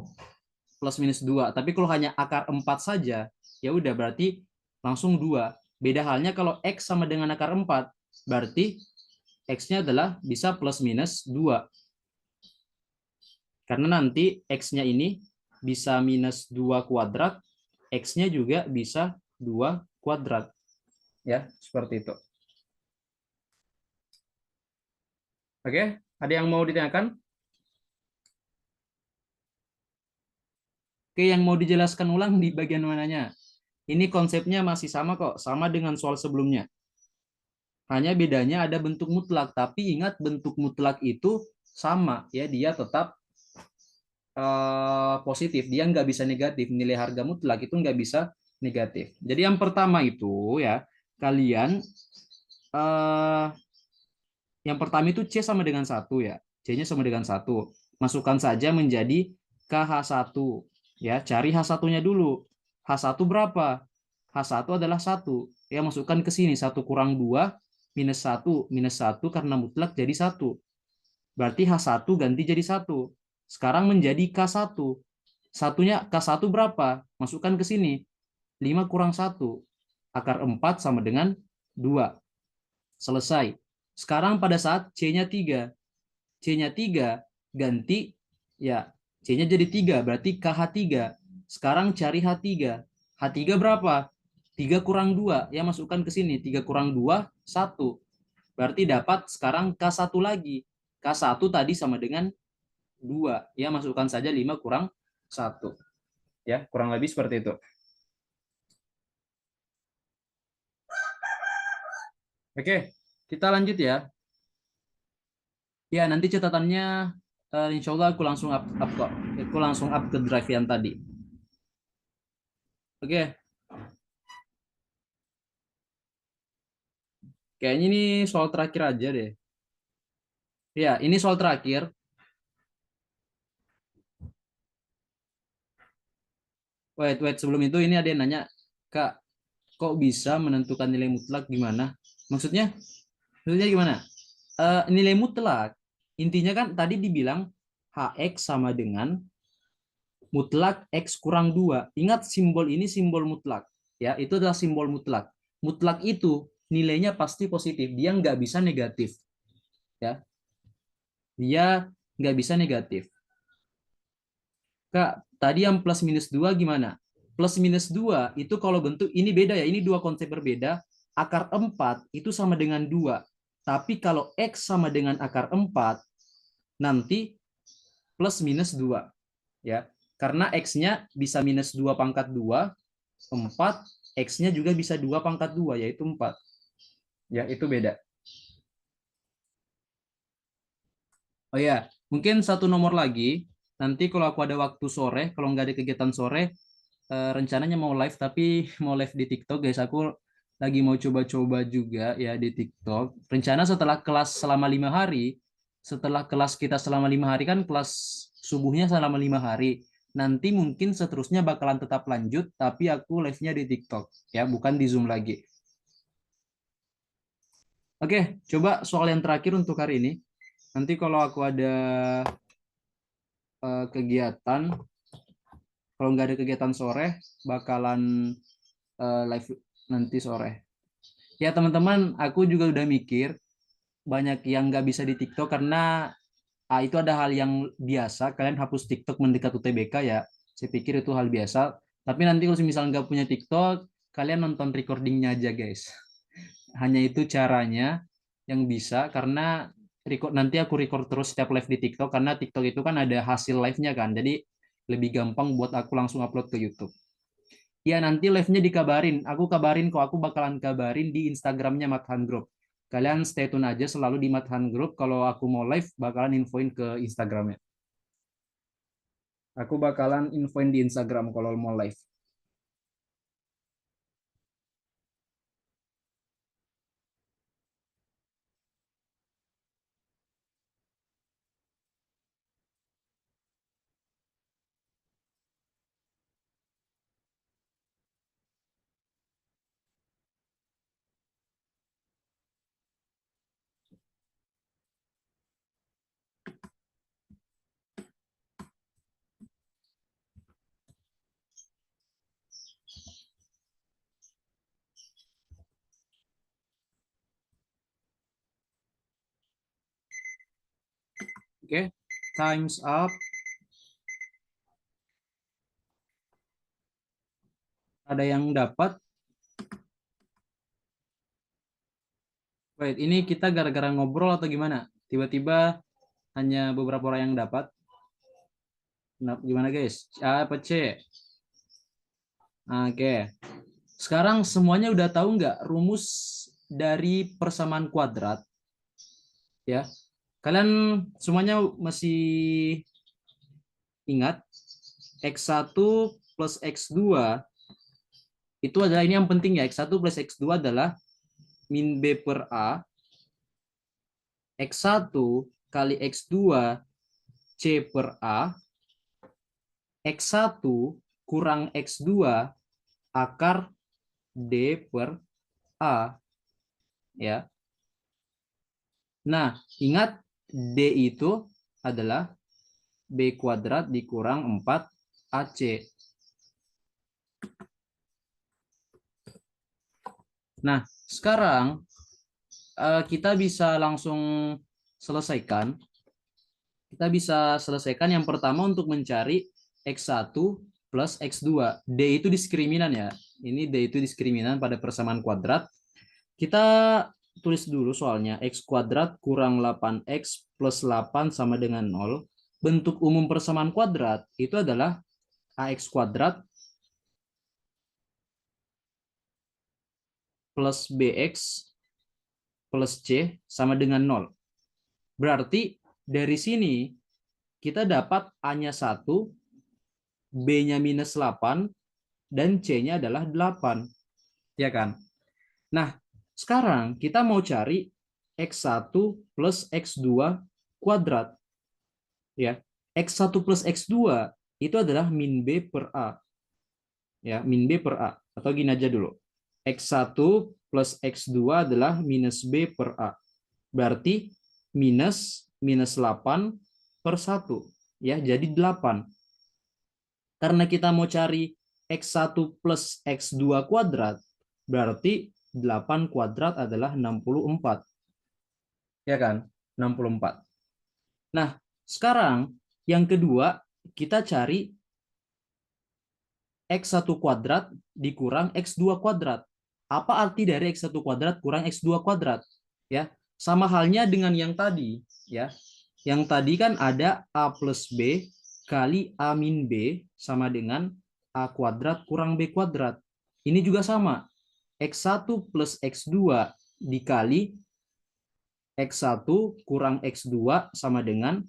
plus minus 2. Tapi kalau hanya akar 4 saja, ya udah berarti langsung 2. Beda halnya kalau X sama dengan akar 4, berarti X-nya adalah bisa plus minus 2. Karena nanti X-nya ini bisa minus 2 kuadrat, X-nya juga bisa 2 kuadrat. Ya, seperti itu. Oke, ada yang mau ditanyakan? Oke, yang mau dijelaskan ulang di bagian mananya? Ini konsepnya masih sama kok, sama dengan soal sebelumnya. Hanya bedanya ada bentuk mutlak, tapi ingat bentuk mutlak itu sama ya, dia tetap positif, dia nggak bisa negatif. Nilai harga mutlak itu nggak bisa negatif. Jadi yang pertama itu ya, kalian yang pertama itu C sama dengan 1 ya, C-nya sama dengan 1. Masukkan saja menjadi KH1 ya, cari H1-nya dulu. H1 berapa? H1 adalah 1. Ya, masukkan ke sini 1 kurang 2 minus 1, minus 1 karena mutlak jadi 1. Berarti H1 ganti jadi 1. Sekarang menjadi K1. Satunya K1 berapa? Masukkan ke sini. 5 kurang 1. Akar 4 sama dengan 2. Selesai. Sekarang pada saat C-nya 3. C-nya 3 ganti ya, C-nya jadi 3 berarti KH3. Sekarang cari H3. H3 berapa? 3 kurang 2. Ya, masukkan ke sini. 3 kurang 2, 1. Berarti dapat sekarang K1 lagi. K1 tadi sama dengan 2. Ya, masukkan saja 5 kurang 1. Ya, kurang lebih seperti itu. Oke, kita lanjut ya. Ya, nanti catatannya insya Allah aku langsung up kok. Aku langsung up ke drive yang tadi. Oke. Kayaknya ini soal terakhir aja deh. Ya, ini soal terakhir. Wait, sebelum itu ini ada yang nanya, Kak, kok bisa menentukan nilai mutlak gimana? Maksudnya? Maksudnya gimana? Nilai mutlak. Intinya kan tadi dibilang HX sama dengan mutlak X kurang 2. Ingat simbol ini simbol mutlak. Ya, itu adalah simbol mutlak. Mutlak itu nilainya pasti positif. Dia nggak bisa negatif. Ya, dia nggak bisa negatif. Kak, tadi yang plus minus 2 gimana? Plus minus 2 itu kalau bentuk, ini beda ya, ini dua konsep berbeda. Akar 4 itu sama dengan 2. Tapi kalau X sama dengan akar 4, nanti plus minus 2. Ya, karena X-nya bisa minus 2 pangkat 2, 4, X-nya juga bisa 2 pangkat 2, yaitu 4. Ya, itu beda. Oh ya, mungkin satu nomor lagi. Nanti kalau aku ada waktu sore, kalau nggak ada kegiatan sore, rencananya mau live, tapi mau live di TikTok, guys. Aku lagi mau coba-coba juga ya di TikTok. Rencana setelah kelas selama 5 hari, setelah kelas kita selama 5 hari kan kelas subuhnya selama 5 hari. Nanti mungkin seterusnya bakalan tetap lanjut, tapi aku live-nya di TikTok ya, bukan di Zoom lagi. Oke, coba soal yang terakhir untuk hari ini. Nanti kalau aku ada kegiatan, kalau nggak ada kegiatan sore, bakalan live nanti sore. Ya teman-teman, aku juga udah mikir banyak yang nggak bisa di TikTok karena itu ada hal yang biasa. Kalian hapus TikTok mendekat UTBK ya. Saya pikir itu hal biasa. Tapi nanti kalau misalnya nggak punya TikTok, kalian nonton recordingnya aja guys. hanya itu caranya yang bisa, karena nanti aku record terus setiap live di TikTok, karena TikTok itu kan ada hasil live-nya kan, jadi lebih gampang buat aku langsung upload ke YouTube. Ya, nanti live-nya dikabarin. Aku kabarin kok, aku bakalan kabarin di Instagramnya Mathan Group. Kalian stay tune aja selalu di Mathan Group. Kalau aku mau live, bakalan infoin ke Instagramnya. Aku bakalan infoin di Instagram kalau mau live. Oke, time's up. Ada yang dapat? Wait, ini kita gara-gara ngobrol atau gimana? Tiba-tiba hanya beberapa orang yang dapat. Nah, gimana guys? A apa C? Oke. Sekarang semuanya udah tahu nggak rumus dari persamaan kuadrat? Ya. Kalian semuanya masih ingat X1 plus X2 itu adalah, ini yang penting ya, X1 plus X2 adalah min B per A, X1 kali X2 C per A, X1 kurang X2 akar D per A. Ya. Nah, ingat D itu adalah B kuadrat dikurang 4AC. Nah, sekarang kita bisa langsung selesaikan. Kita bisa selesaikan yang pertama untuk mencari X1 plus X2. D itu diskriminan ya. Ini D itu diskriminan pada persamaan kuadrat. Kita tulis dulu soalnya. X kuadrat kurang 8X plus 8 sama dengan 0. Bentuk umum persamaan kuadrat itu adalah AX kuadrat plus BX plus C sama dengan 0. Berarti dari sini kita dapat A-nya 1, B-nya minus 8, dan C-nya adalah 8. Ya kan? Nah, sekarang kita mau cari X1 plus X2 kuadrat. Ya, X1 plus X2 itu adalah min B per A. Ya, min B per A. Atau gini aja dulu. X1 plus X2 adalah minus B per A. Berarti minus 8 per 1. Ya, jadi 8. Karena kita mau cari X1 plus X2 kuadrat, berarti 8 kuadrat adalah 64. Ya kan? 64. Nah, sekarang yang kedua, kita cari X1 kuadrat dikurang X2 kuadrat. Apa arti dari X1 kuadrat kurang X2 kuadrat? Ya, sama halnya dengan yang tadi. Ya, yang tadi kan ada A plus B kali A min B sama dengan A kuadrat kurang B kuadrat. Ini juga sama. X1 plus X2 dikali X1 kurang X2 sama dengan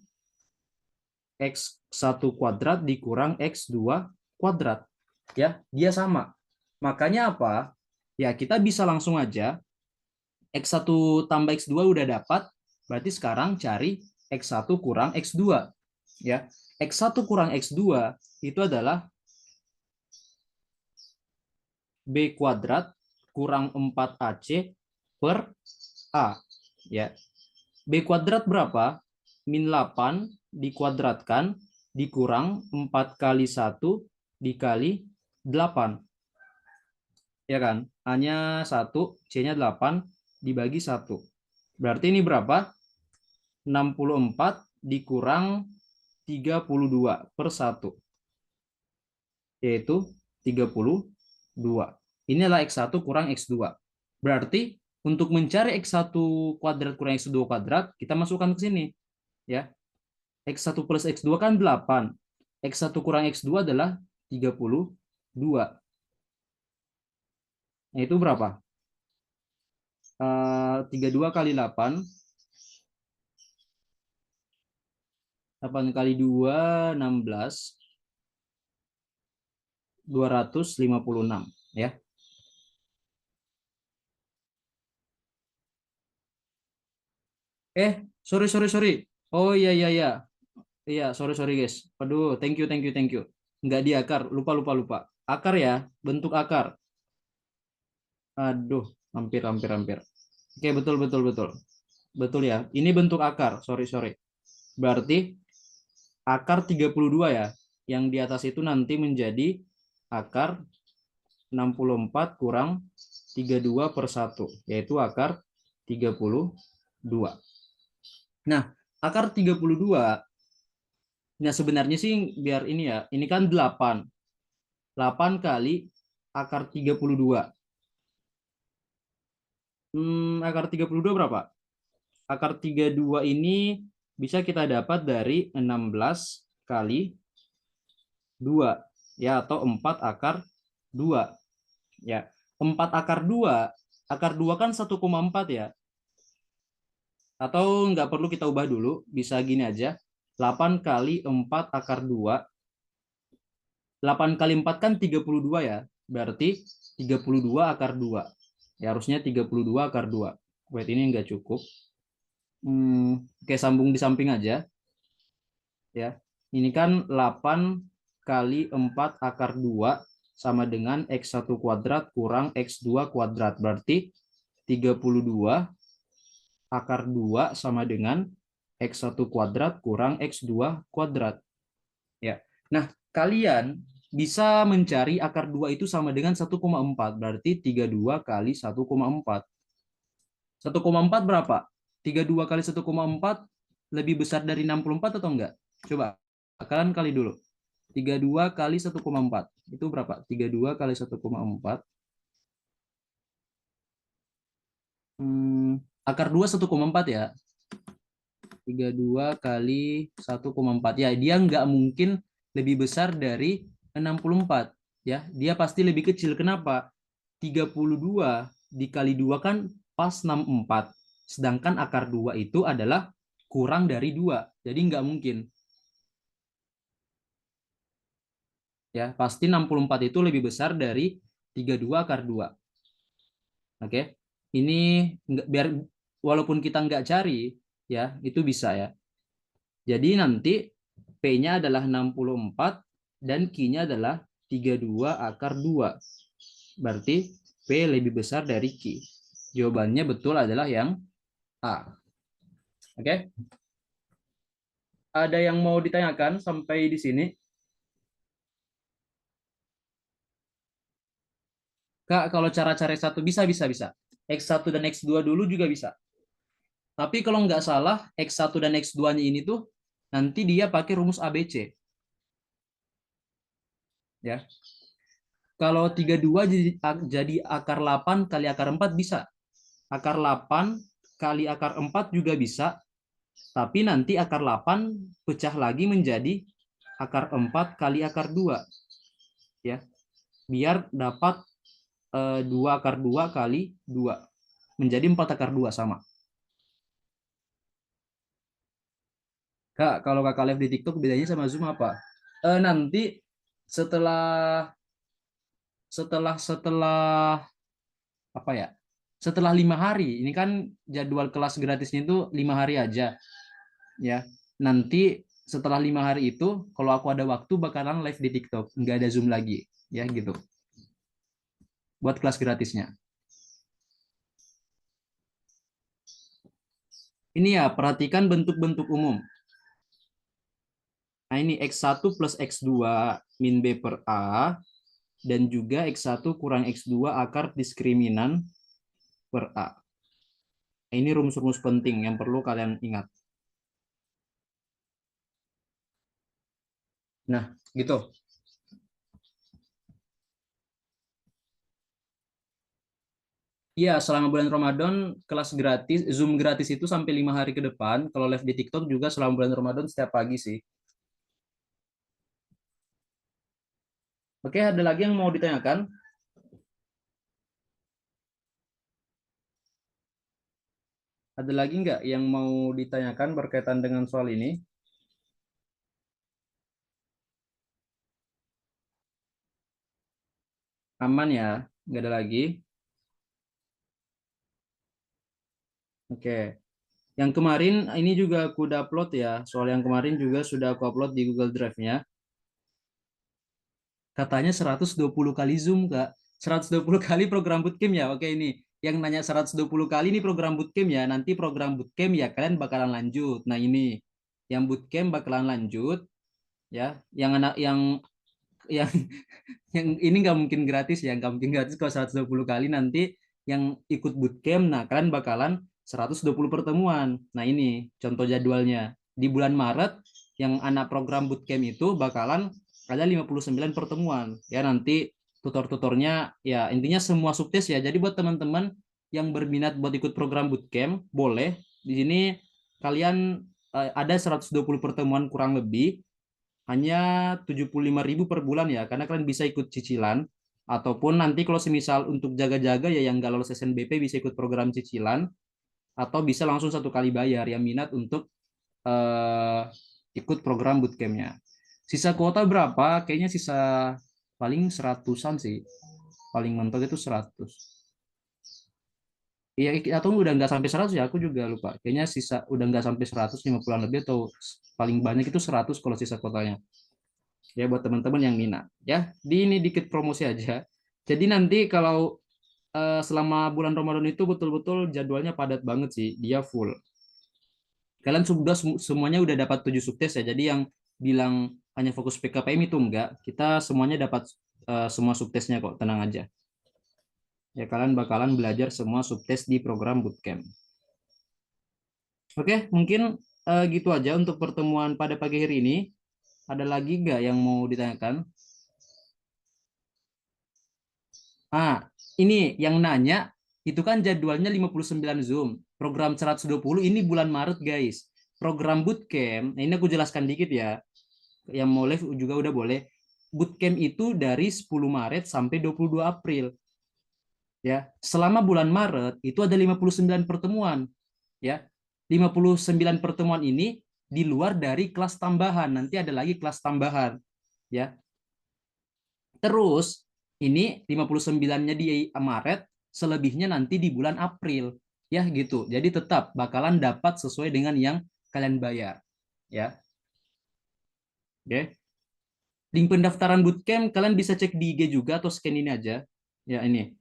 X1 kuadrat dikurang X2 kuadrat. Ya, dia sama. Makanya apa? Ya, kita bisa langsung aja X1 tambah X2 udah dapat, berarti sekarang cari X1 kurang X2. Ya, X1 kurang X2 itu adalah B kuadrat kurang 4AC per A. Ya. B kuadrat berapa? Min 8 dikuadratkan dikurang 4 kali 1 dikali 8. Ya kan? A-nya 1, C-nya 8 dibagi 1. Berarti ini berapa? 64 dikurang 32 per 1. Yaitu 32. Inilah X1 kurang X2. Berarti Untuk mencari X1 kuadrat kurang X2 kuadrat, kita masukkan ke sini. Ya. X1 plus X2 kan 8. X1 kurang X2 adalah 32. Nah, itu berapa? 32 kali 8. 8 kali 2, 16. 256. Ya. Sorry. Oh iya, iya, iya. Iya, sorry guys. Aduh, thank you. Nggak di akar, lupa. Akar ya, bentuk akar. Aduh, hampir. Oke, betul. Betul ya. Ini bentuk akar, sorry. Berarti akar 32 ya. Yang di atas itu nanti menjadi akar 64 kurang 32 per 1, yaitu akar 32. Nah, akar 32, nah sebenarnya sih biar ini ya, ini kan 8. 8 kali akar 32. Akar 32 berapa? Akar 32 ini bisa kita dapat dari 16 kali 2. Ya, atau 4 akar 2. Ya, 4 akar 2. Akar 2 kan 1,4 ya. Atau nggak perlu kita ubah dulu, bisa gini aja. 8 kali 4 akar 2. 8 kali 4 kan 32 ya. Berarti 32 akar 2. Ya, harusnya 32 akar 2. Wait, ini nggak cukup. Oke, sambung di samping aja. Ya, ini kan 8 kali 4 akar 2 sama dengan X1 kuadrat kurang X2 kuadrat. Berarti 32 akar 2 sama dengan X1 kuadrat kurang X2 kuadrat. Ya. Nah, kalian bisa mencari akar 2 itu sama dengan 1,4. Berarti 32 kali 1,4. 1,4 berapa? 32 kali 1,4 lebih besar dari 64 atau enggak? Coba kalian kali dulu. 32 kali 1,4. Itu berapa? 32 kali 1,4. Akar 2 1,4 ya. 32 kali 1,4. Ya, dia nggak mungkin lebih besar dari 64. Ya, dia pasti lebih kecil. Kenapa? 32 dikali 2 kan pas 64. Sedangkan akar 2 itu adalah kurang dari 2. Jadi nggak mungkin. Ya, pasti 64 itu lebih besar dari 32 akar 2. Oke. Ini biar walaupun kita nggak cari ya, itu bisa ya. Jadi nanti P-nya adalah 64 dan Q-nya adalah 32 akar 2. Berarti P lebih besar dari Q. Jawabannya betul adalah yang A. Oke. Ada yang mau ditanyakan sampai di sini? Kak, kalau cara cari satu bisa. X1 dan X2 dulu juga bisa. Tapi kalau nggak salah, X1 dan X2-nya ini tuh nanti dia pakai rumus ABC. Ya. Kalau 32 jadi akar 8 kali akar 4 bisa. Akar 8 kali akar 4 juga bisa. Tapi nanti akar 8 pecah lagi menjadi akar 4 kali akar 2. Ya. Biar dapat 2 akar 2 kali 2. Menjadi 4 akar 2 sama. Kak, kalau kakak live di TikTok bedanya sama Zoom apa? Nanti setelah setelah apa ya? Setelah 5 hari, ini kan jadwal kelas gratisnya itu 5 hari aja, ya. Nanti setelah 5 hari itu, kalau aku ada waktu bakalan live di TikTok, nggak ada Zoom lagi, ya gitu. Buat kelas gratisnya. Ini ya, perhatikan bentuk-bentuk umum. Nah ini X1 plus X2 min B per A, dan juga X1 kurang X2 akar diskriminan per A. Ini rumus-rumus penting yang perlu kalian ingat. Nah, gitu. Iya, selama bulan Ramadan kelas gratis, Zoom gratis itu sampai 5 hari ke depan. Kalau live di TikTok juga selama bulan Ramadan setiap pagi sih. Oke, ada lagi yang mau ditanyakan? Ada lagi nggak yang mau ditanyakan berkaitan dengan soal ini? Aman ya? Nggak ada lagi? Oke. Yang kemarin ini juga aku udah upload ya. Soal yang kemarin juga sudah aku upload di Google Drive-nya. Katanya 120 kali Zoom, Kak. 120 kali program bootcamp ya. Oke, ini yang nanya 120 kali ini program bootcamp ya. Nanti program bootcamp ya kalian bakalan lanjut. Nah, ini yang bootcamp bakalan lanjut ya. Yang anak yang yang ini nggak mungkin gratis ya, nggak mungkin gratis kalau 120 kali nanti yang ikut bootcamp. Nah, kalian bakalan 120 pertemuan. Nah, ini contoh jadwalnya. Di bulan Maret yang anak program bootcamp itu bakalan ada 59 pertemuan. Ya, nanti tutor-tutornya ya intinya semua sukses ya. Jadi buat teman-teman yang berminat buat ikut program bootcamp, boleh. Di sini kalian ada 120 pertemuan kurang lebih hanya 75.000 per bulan ya, karena kalian bisa ikut cicilan, ataupun nanti kalau semisal untuk jaga-jaga ya yang nggak lolos SNBP bisa ikut program cicilan, atau bisa langsung satu kali bayar yang minat untuk eh, ikut program bootcampnya. Sisa kuota berapa? Kayaknya sisa paling seratusan sih, paling mentok itu 100. Iya, atau udah nggak sampai 100 ya, aku juga lupa. Kayaknya sisa udah nggak sampai 150-an lebih atau paling banyak itu 100 kalau sisa kuotanya. Ya buat teman-teman yang minat ya, di ini dikit promosi aja. Jadi nanti kalau selama bulan Ramadan itu betul-betul jadwalnya padat banget sih, dia full. Kalian sudah semuanya udah dapat 7 sukses ya, jadi yang bilang hanya fokus PKPM itu enggak, kita semuanya dapat semua suksesnya kok, tenang aja ya. Kalian bakalan belajar semua sukses di program bootcamp. Oke, mungkin gitu aja untuk pertemuan pada pagi hari ini. Ada lagi nggak yang mau ditanyakan? Ah, ini yang nanya itu kan jadwalnya 59 Zoom. Program 120 ini bulan Maret, guys. Program bootcamp, nah ini aku jelaskan dikit ya. Yang mau live juga udah boleh. Bootcamp itu dari 10 Maret sampai 22 April. Ya, selama bulan Maret itu ada 59 pertemuan, ya. 59 pertemuan ini di luar dari kelas tambahan. Nanti ada lagi kelas tambahan, ya. Terus ini 59-nya di Maret, selebihnya nanti di bulan April. Ya gitu. Jadi tetap bakalan dapat sesuai dengan yang kalian bayar. Ya. Oke. Link pendaftaran bootcamp kalian bisa cek di IG juga atau scan ini aja. Ya ini.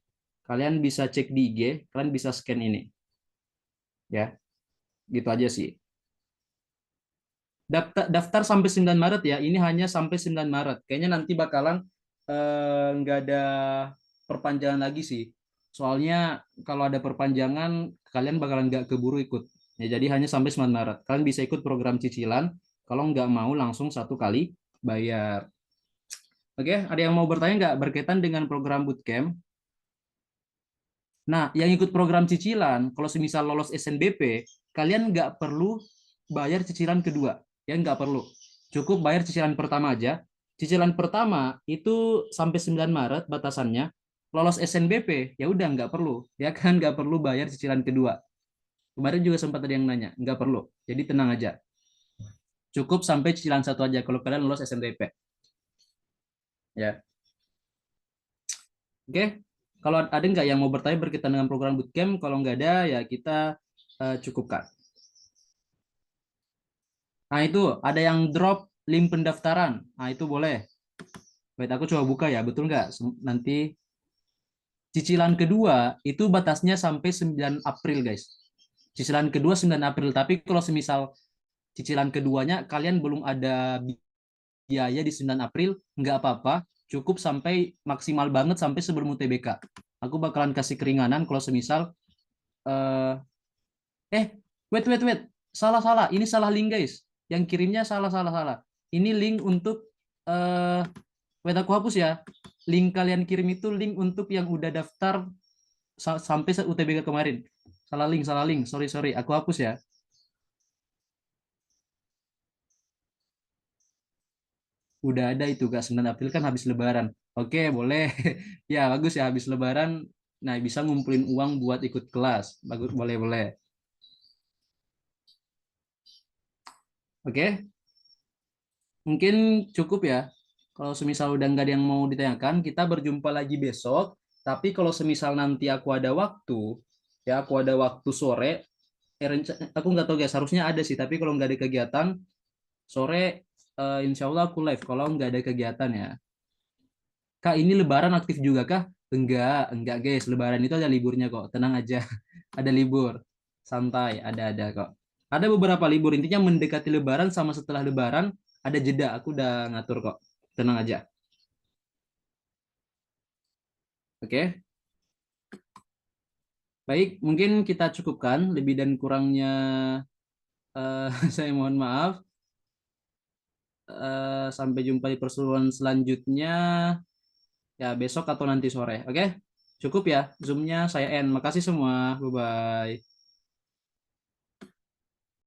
Kalian bisa cek di IG, kalian bisa scan ini. Ya. Gitu aja sih. Daftar sampai 9 Maret ya. Ini hanya sampai 9 Maret. Kayaknya nanti bakalan nggak ada perpanjangan lagi sih. Soalnya kalau ada perpanjangan, kalian bakalan nggak keburu ikut. Ya, jadi hanya sampai 9 Maret. Kalian bisa ikut program cicilan. Kalau nggak mau langsung satu kali bayar. Oke, ada yang mau bertanya nggak berkaitan dengan program bootcamp? Nah, yang ikut program cicilan, kalau semisal lolos SNBP, kalian nggak perlu bayar cicilan kedua. Ya, nggak perlu. Cukup bayar cicilan pertama aja. Cicilan pertama itu sampai 9 Maret batasannya. Lolos SNBP, ya udah nggak perlu. Ya kan nggak perlu bayar cicilan kedua. Kemarin juga sempat ada yang nanya, nggak perlu. Jadi tenang aja. Cukup sampai cicilan satu aja kalau kalian lolos SNBP. Ya, oke. Kalau ada nggak yang mau bertanya berkaitan dengan program bootcamp? Kalau nggak ada, ya kita cukupkan. Nah, itu ada yang drop link pendaftaran. Nah, itu boleh. Wait, aku coba buka ya, betul nggak? Nanti cicilan kedua itu batasnya sampai 9 April, guys. Cicilan kedua 9 April, tapi kalau semisal cicilan keduanya kalian belum ada biaya di 9 April, nggak apa-apa. Cukup sampai maksimal banget sampai sebelum UTBK. Aku bakalan kasih keringanan kalau semisal eh wait. Salah. Ini salah link, guys. Yang kirimnya salah. Ini link untuk wait, aku hapus ya. Link kalian kirim itu link untuk yang udah daftar sampai UTBK kemarin. Salah link. Sorry, aku hapus ya. Udah ada itu Kak, 9 April kan habis Lebaran. Oke, boleh. Ya, bagus ya habis Lebaran. Nah, bisa ngumpulin uang buat ikut kelas. Bagus, boleh. Oke, mungkin cukup ya. Kalau semisal udah nggak ada yang mau ditanyakan, kita berjumpa lagi besok. Tapi kalau semisal nanti aku ada waktu, ya aku ada waktu sore, aku nggak tahu guys, harusnya ada sih. Tapi kalau nggak ada kegiatan, sore insya Allah aku live. Kalau nggak ada kegiatan ya. Kak, ini Lebaran aktif juga kah? Enggak guys. Lebaran itu ada liburnya kok. Tenang aja. Ada libur. Santai, ada kok. Ada beberapa libur. Intinya mendekati Lebaran sama setelah Lebaran ada jeda. Aku udah ngatur kok. Tenang aja. Oke. Baik, mungkin kita cukupkan. Lebih dan kurangnya saya mohon maaf. Sampai jumpa di perseteruan selanjutnya. Ya, besok atau nanti sore. Oke? Cukup ya Zoom-nya. Saya end. Makasih semua. Bye-bye.